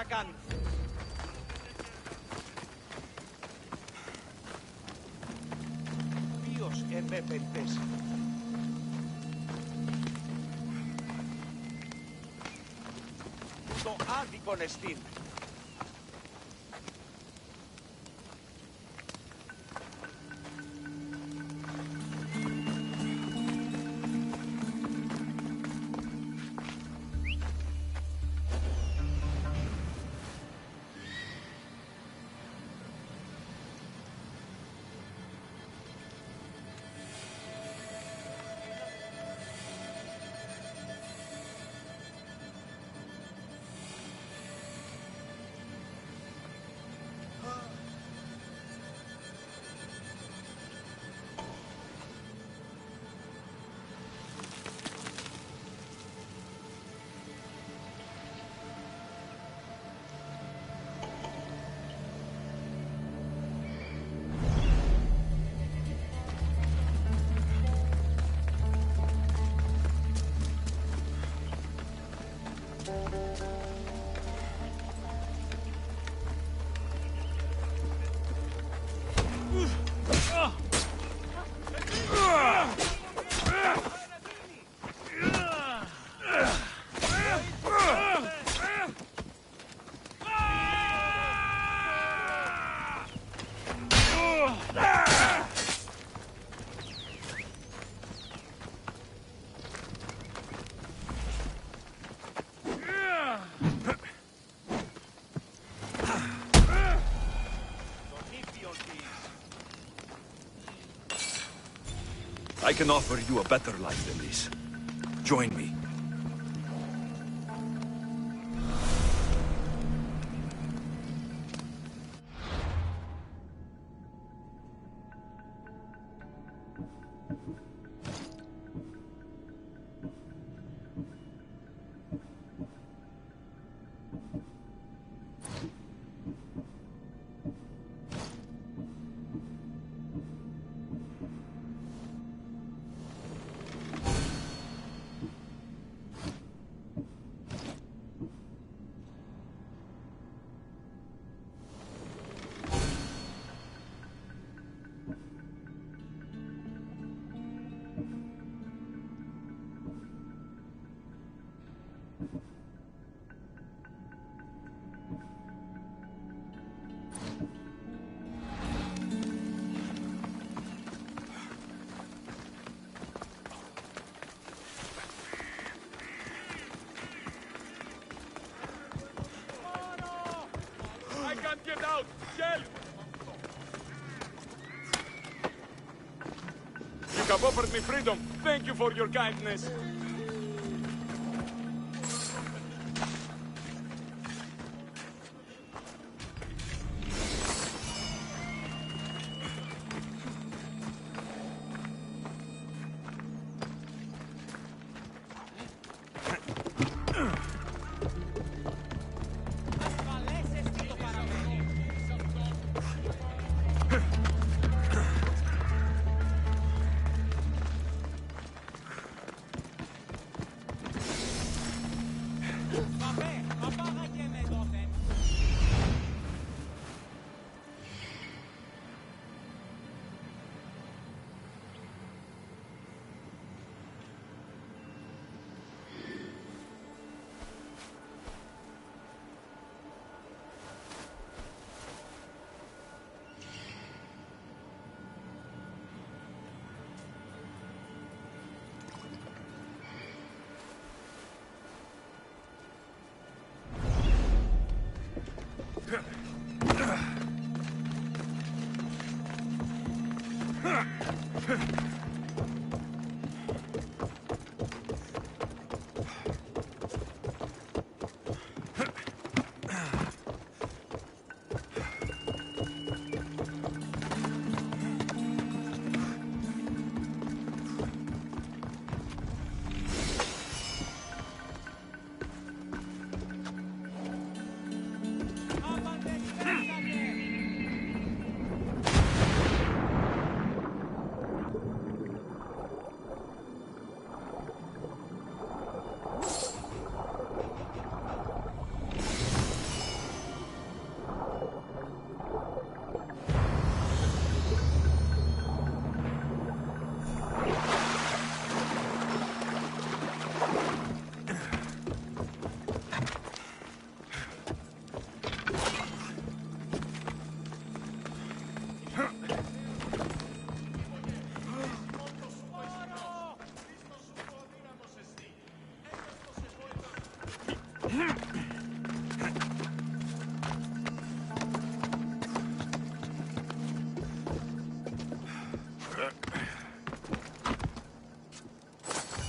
E: Rakan.
U: Ποιος εμέπελτες. Το άδικον εστίν.
C: I can offer you a better life than this. Join me.
A: Get out! Help! You have offered me freedom. Thank you for your kindness.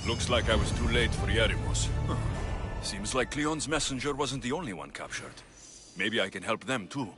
B: Looks like I was too late for Yeremos. Huh. Seems like Cleon's messenger wasn't the only one captured. Maybe I can help them too.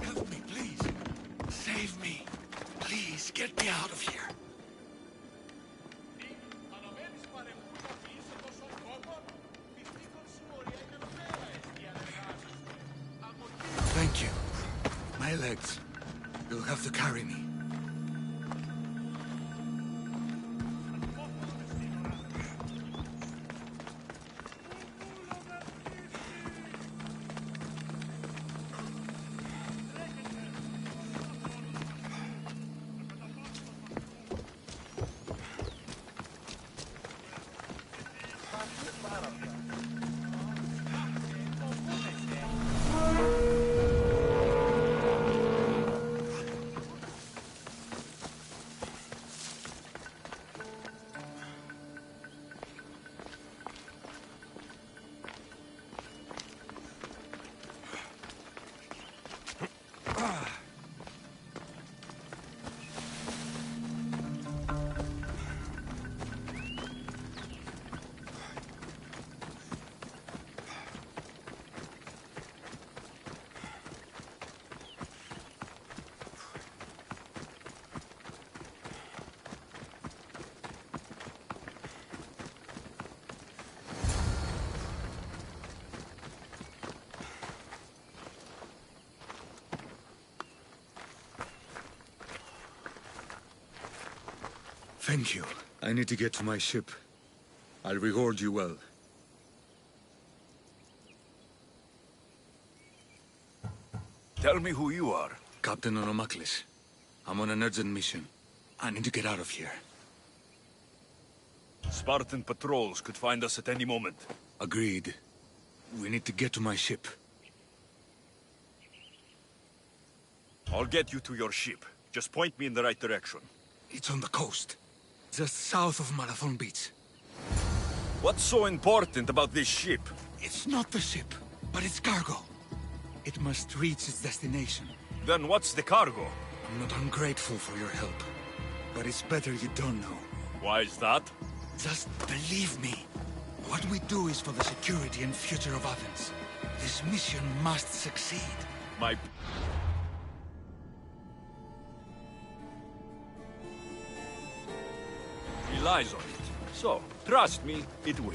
N: Help me, please. Save me. Please, get me out of here. Thank you. My legs. You'll have to carry me.
G: Thank you. I need to get to my ship. I'll reward you well.
B: Tell me who you are.
G: Captain Onomaklis. I'm on an urgent mission. I need to get out of here.
B: Spartan patrols could find us at any moment.
G: Agreed. We need to get to my ship.
B: I'll get you to your ship. Just point me in the right direction.
G: It's on the coast. Just south of Marathon Beach.
B: What's so important about this ship?
G: It's not the ship, but its cargo. It must reach its destination.
B: Then what's the cargo?
G: I'm not ungrateful for your help, but it's better you don't know.
B: Why is that?
G: Just believe me. What we do is for the security and future of Athens. This mission must succeed.
B: My... Relies on it. So, trust me, it will.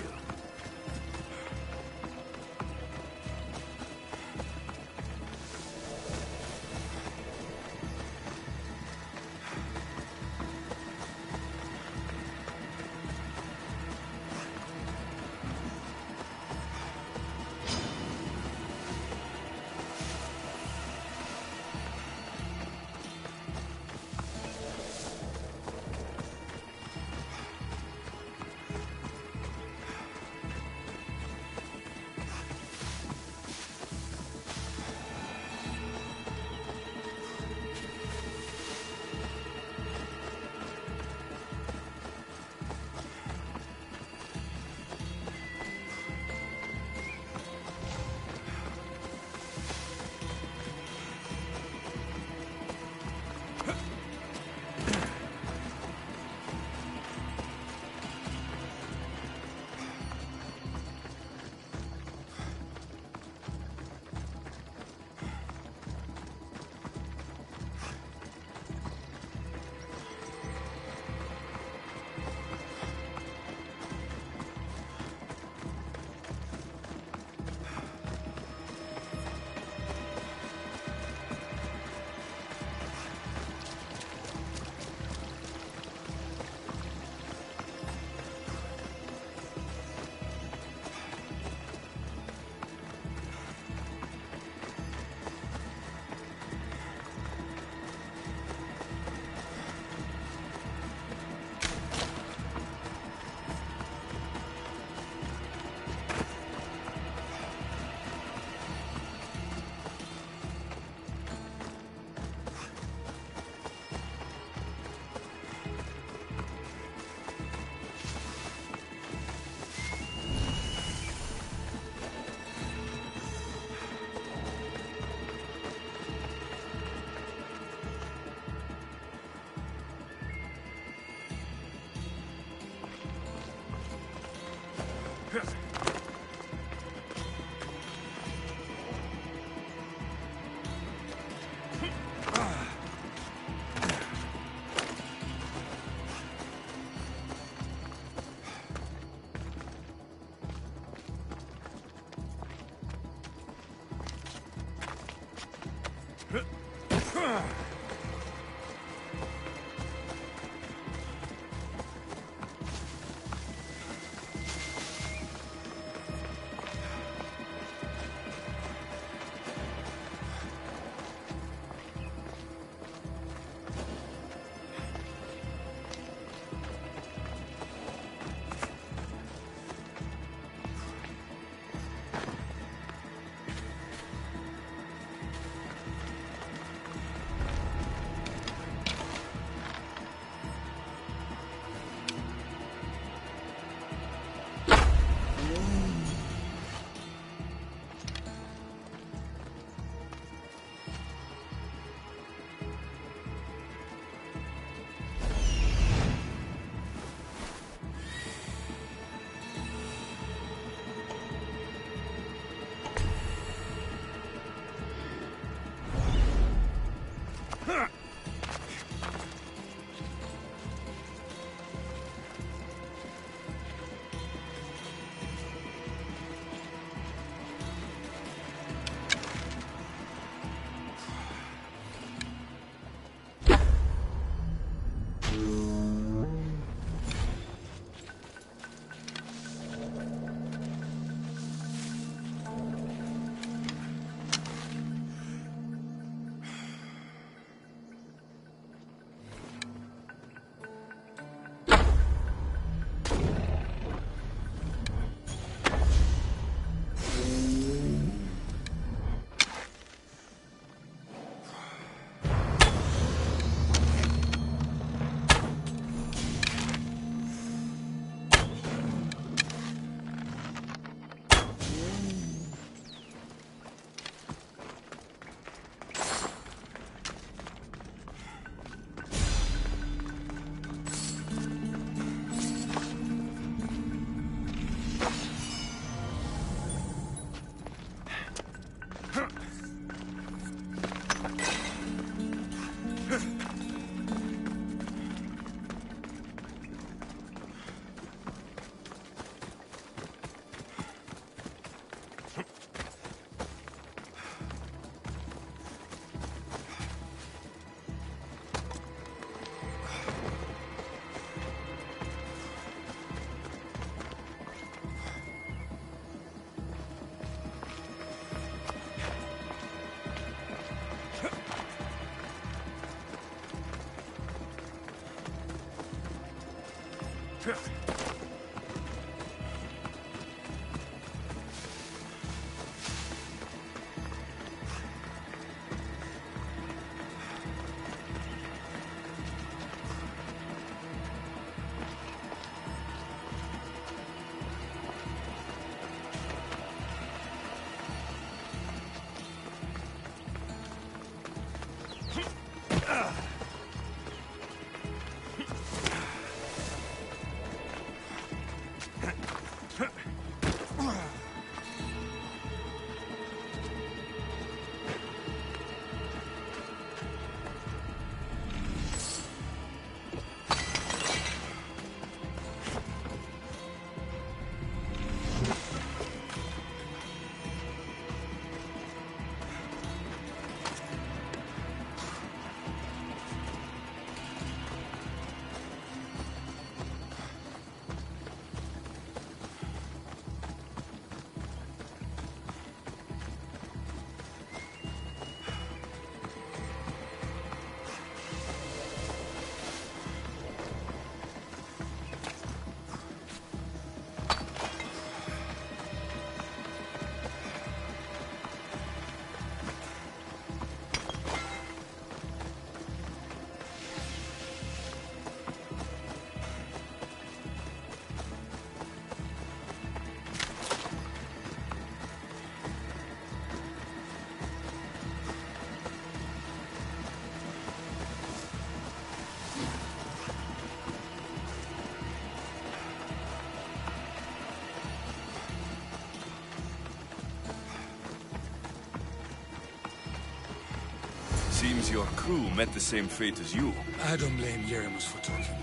C: seems your crew met the same fate as you.
G: I don't blame Yeremus for talking.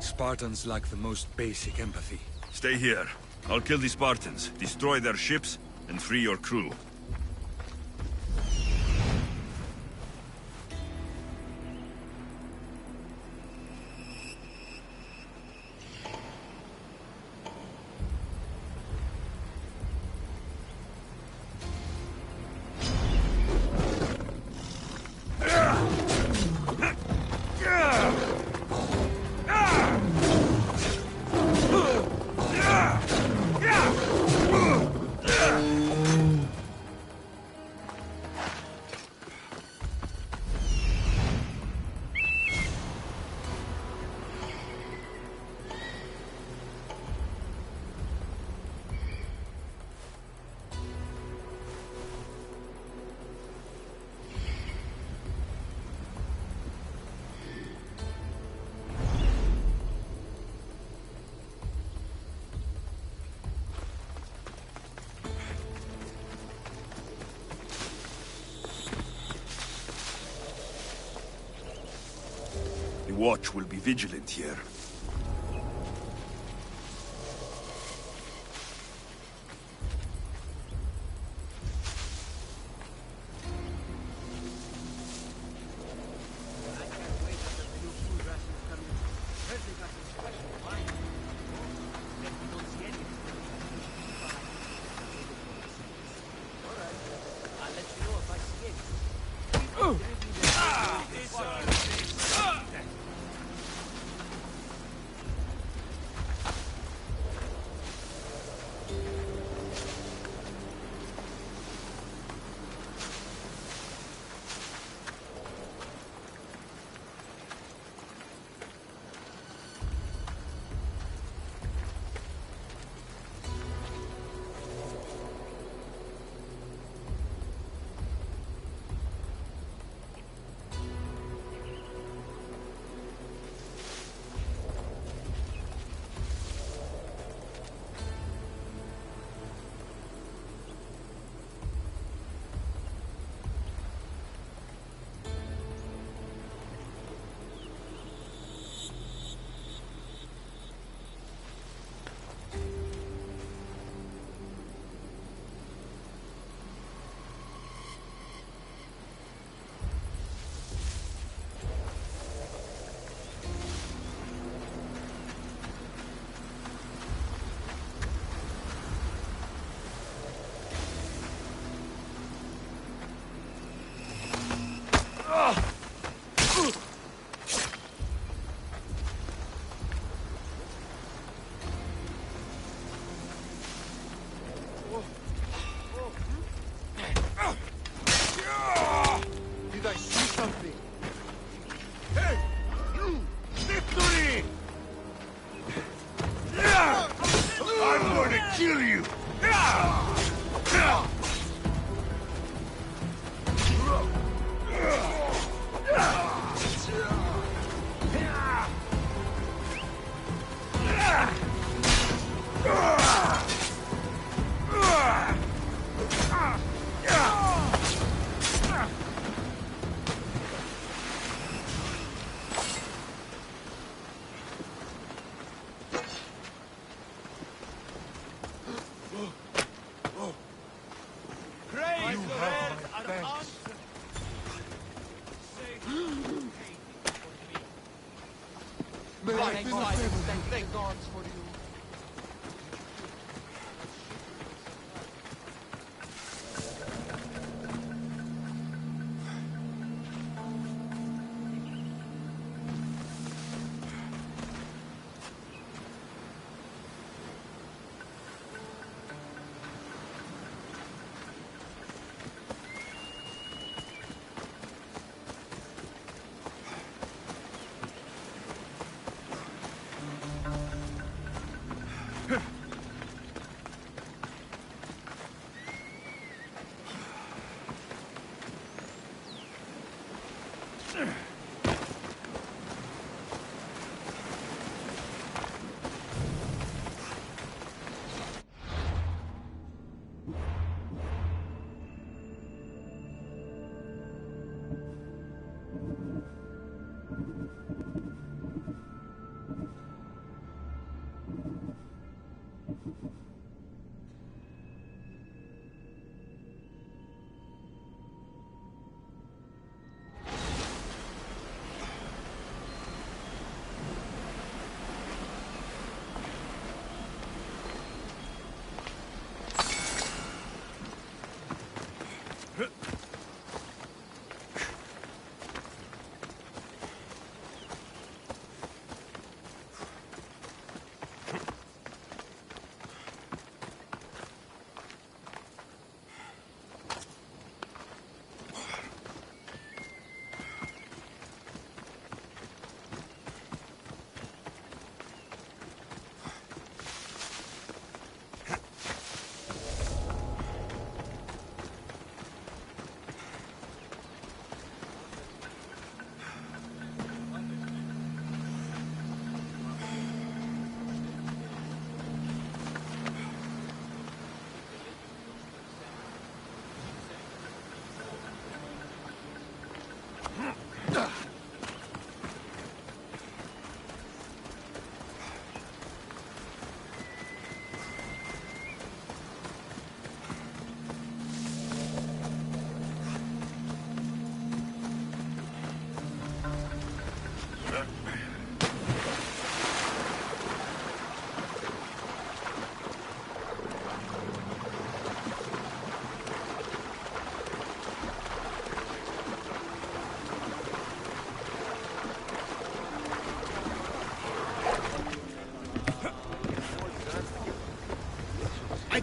G: Spartans lack the most basic empathy.
B: Stay here. I'll kill the Spartans, destroy their ships, and free your crew. The watch will be vigilant here.
D: Did I see something? Hey! You! Victory! I'm gonna kill you!
N: Thank God for you.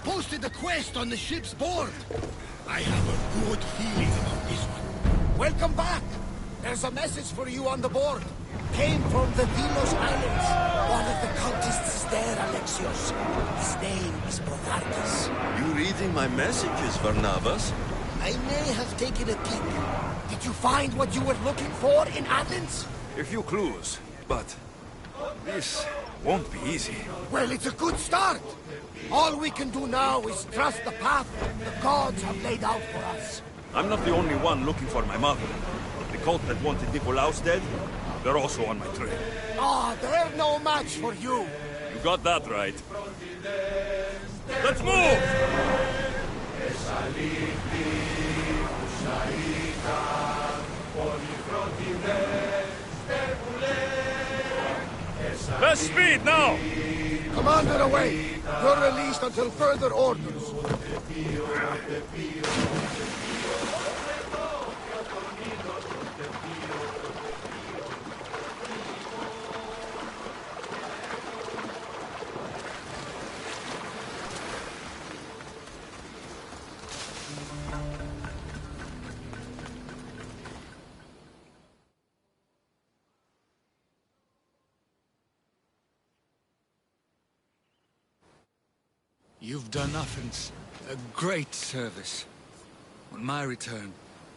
M: posted the quest on the ship's board. I have a good feeling about this one.
N: Welcome back. There's a message for you on the board. Came from the Delos Islands. One of the cultists is there, Alexios. His name is Bogartas.
C: You reading my messages, Varnavas?
N: I may have taken a peek. Did you find what you were looking for in Athens?
C: A few clues, but this won't be easy.
N: Well, it's a good start. All we can do now is trust the path the gods have laid out for us.
C: I'm not the only one looking for my mother. The cult that wanted Nicolaus dead, they're also on my trail.
N: Ah, they're no match for you.
C: You got that right. Let's move! Best speed now!
N: Commander away! You're released until further orders.
G: You've done Athens a great service. On my return,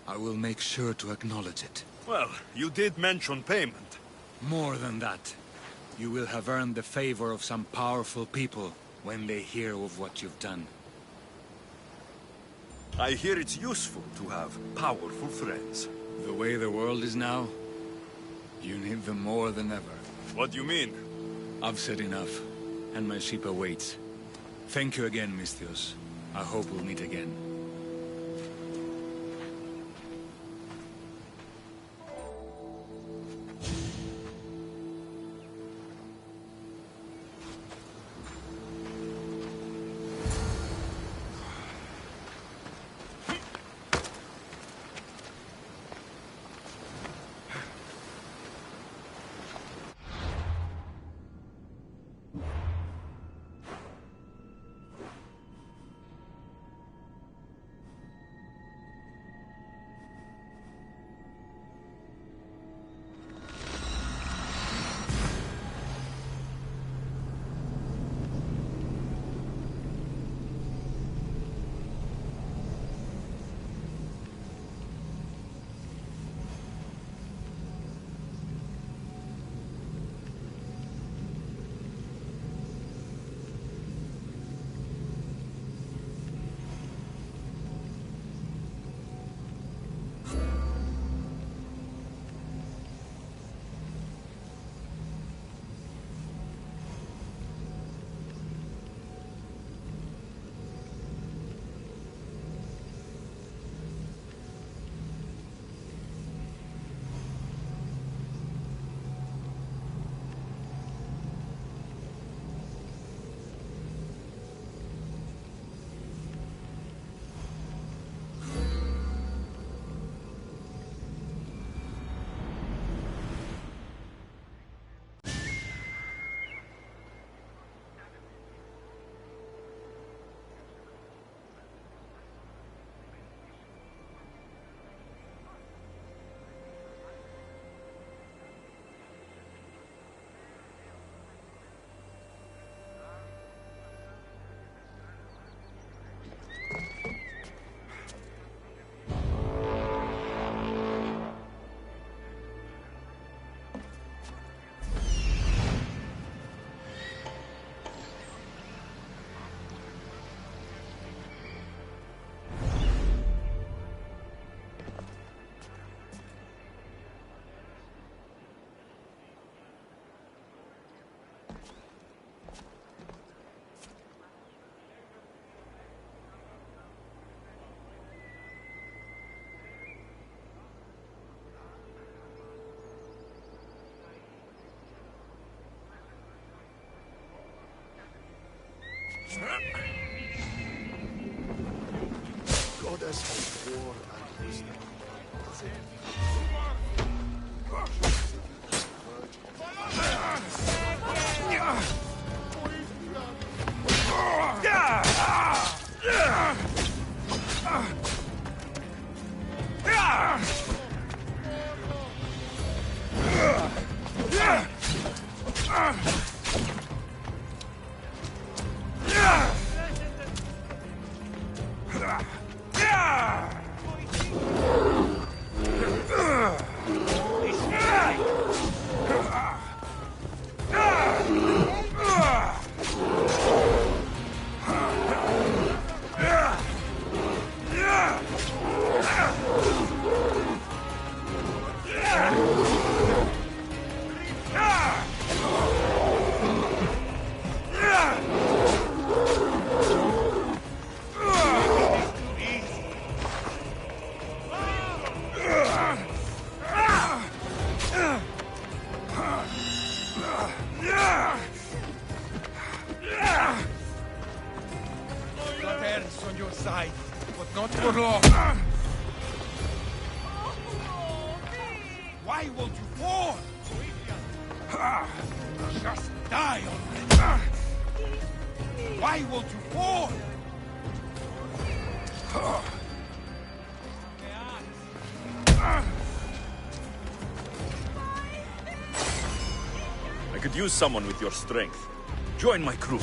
G: I will make sure to acknowledge it.
C: Well, you did mention payment.
G: More than that. You will have earned the favor of some powerful people when they hear of what you've done.
C: I hear it's useful to have powerful friends.
G: The way the world is now, you need them more than ever.
C: What do you mean?
G: I've said enough, and my ship awaits. Thank you again, Misthios. I hope we'll meet again.
N: Goddess has war and wisdom.
J: On your side, but not for long. Why won't you fall? Just die already. Why won't you fall?
C: I could use someone with your strength. Join my crew.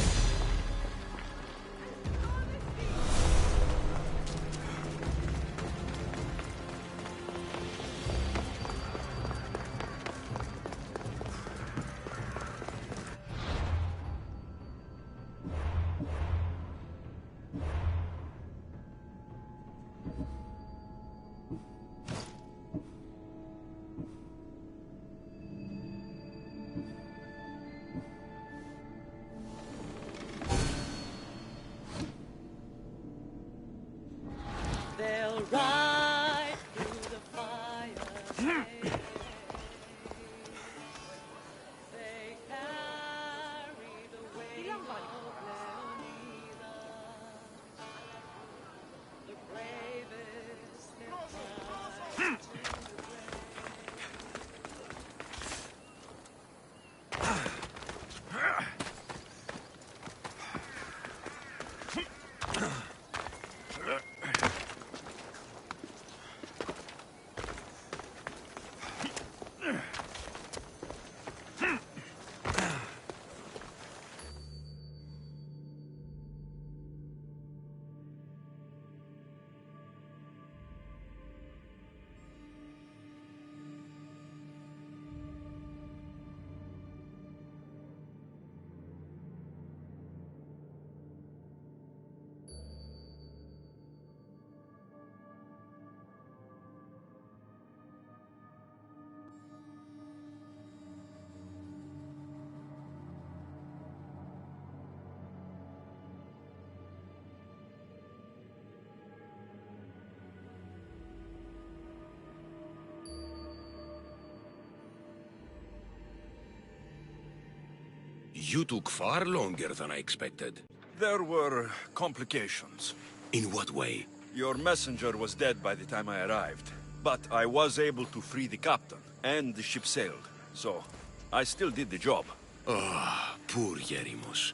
E: They'll ride through the fire. They carry the weight of Leonida, the bravest in
M: You took far longer than I expected.
C: There were complications.
M: In what way?
C: Your messenger was dead by the time I arrived, but I was able to free the captain, and the ship sailed, so I still did the job.
M: Ah, poor Yerimos.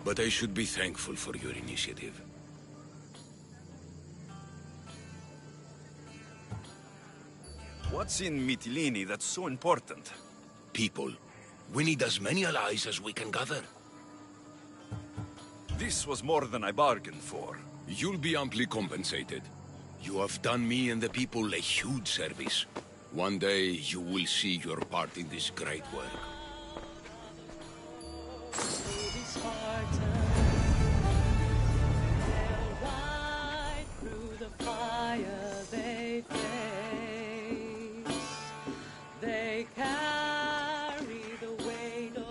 M: But I should be thankful for your initiative.
C: What's in Mytilene that's so important?
M: People. We need as many allies as we can gather.
C: This was more than I bargained for.
M: You'll be amply compensated. You have done me and the people a huge service. One day you will see your part in this great work.
E: They carry the weight of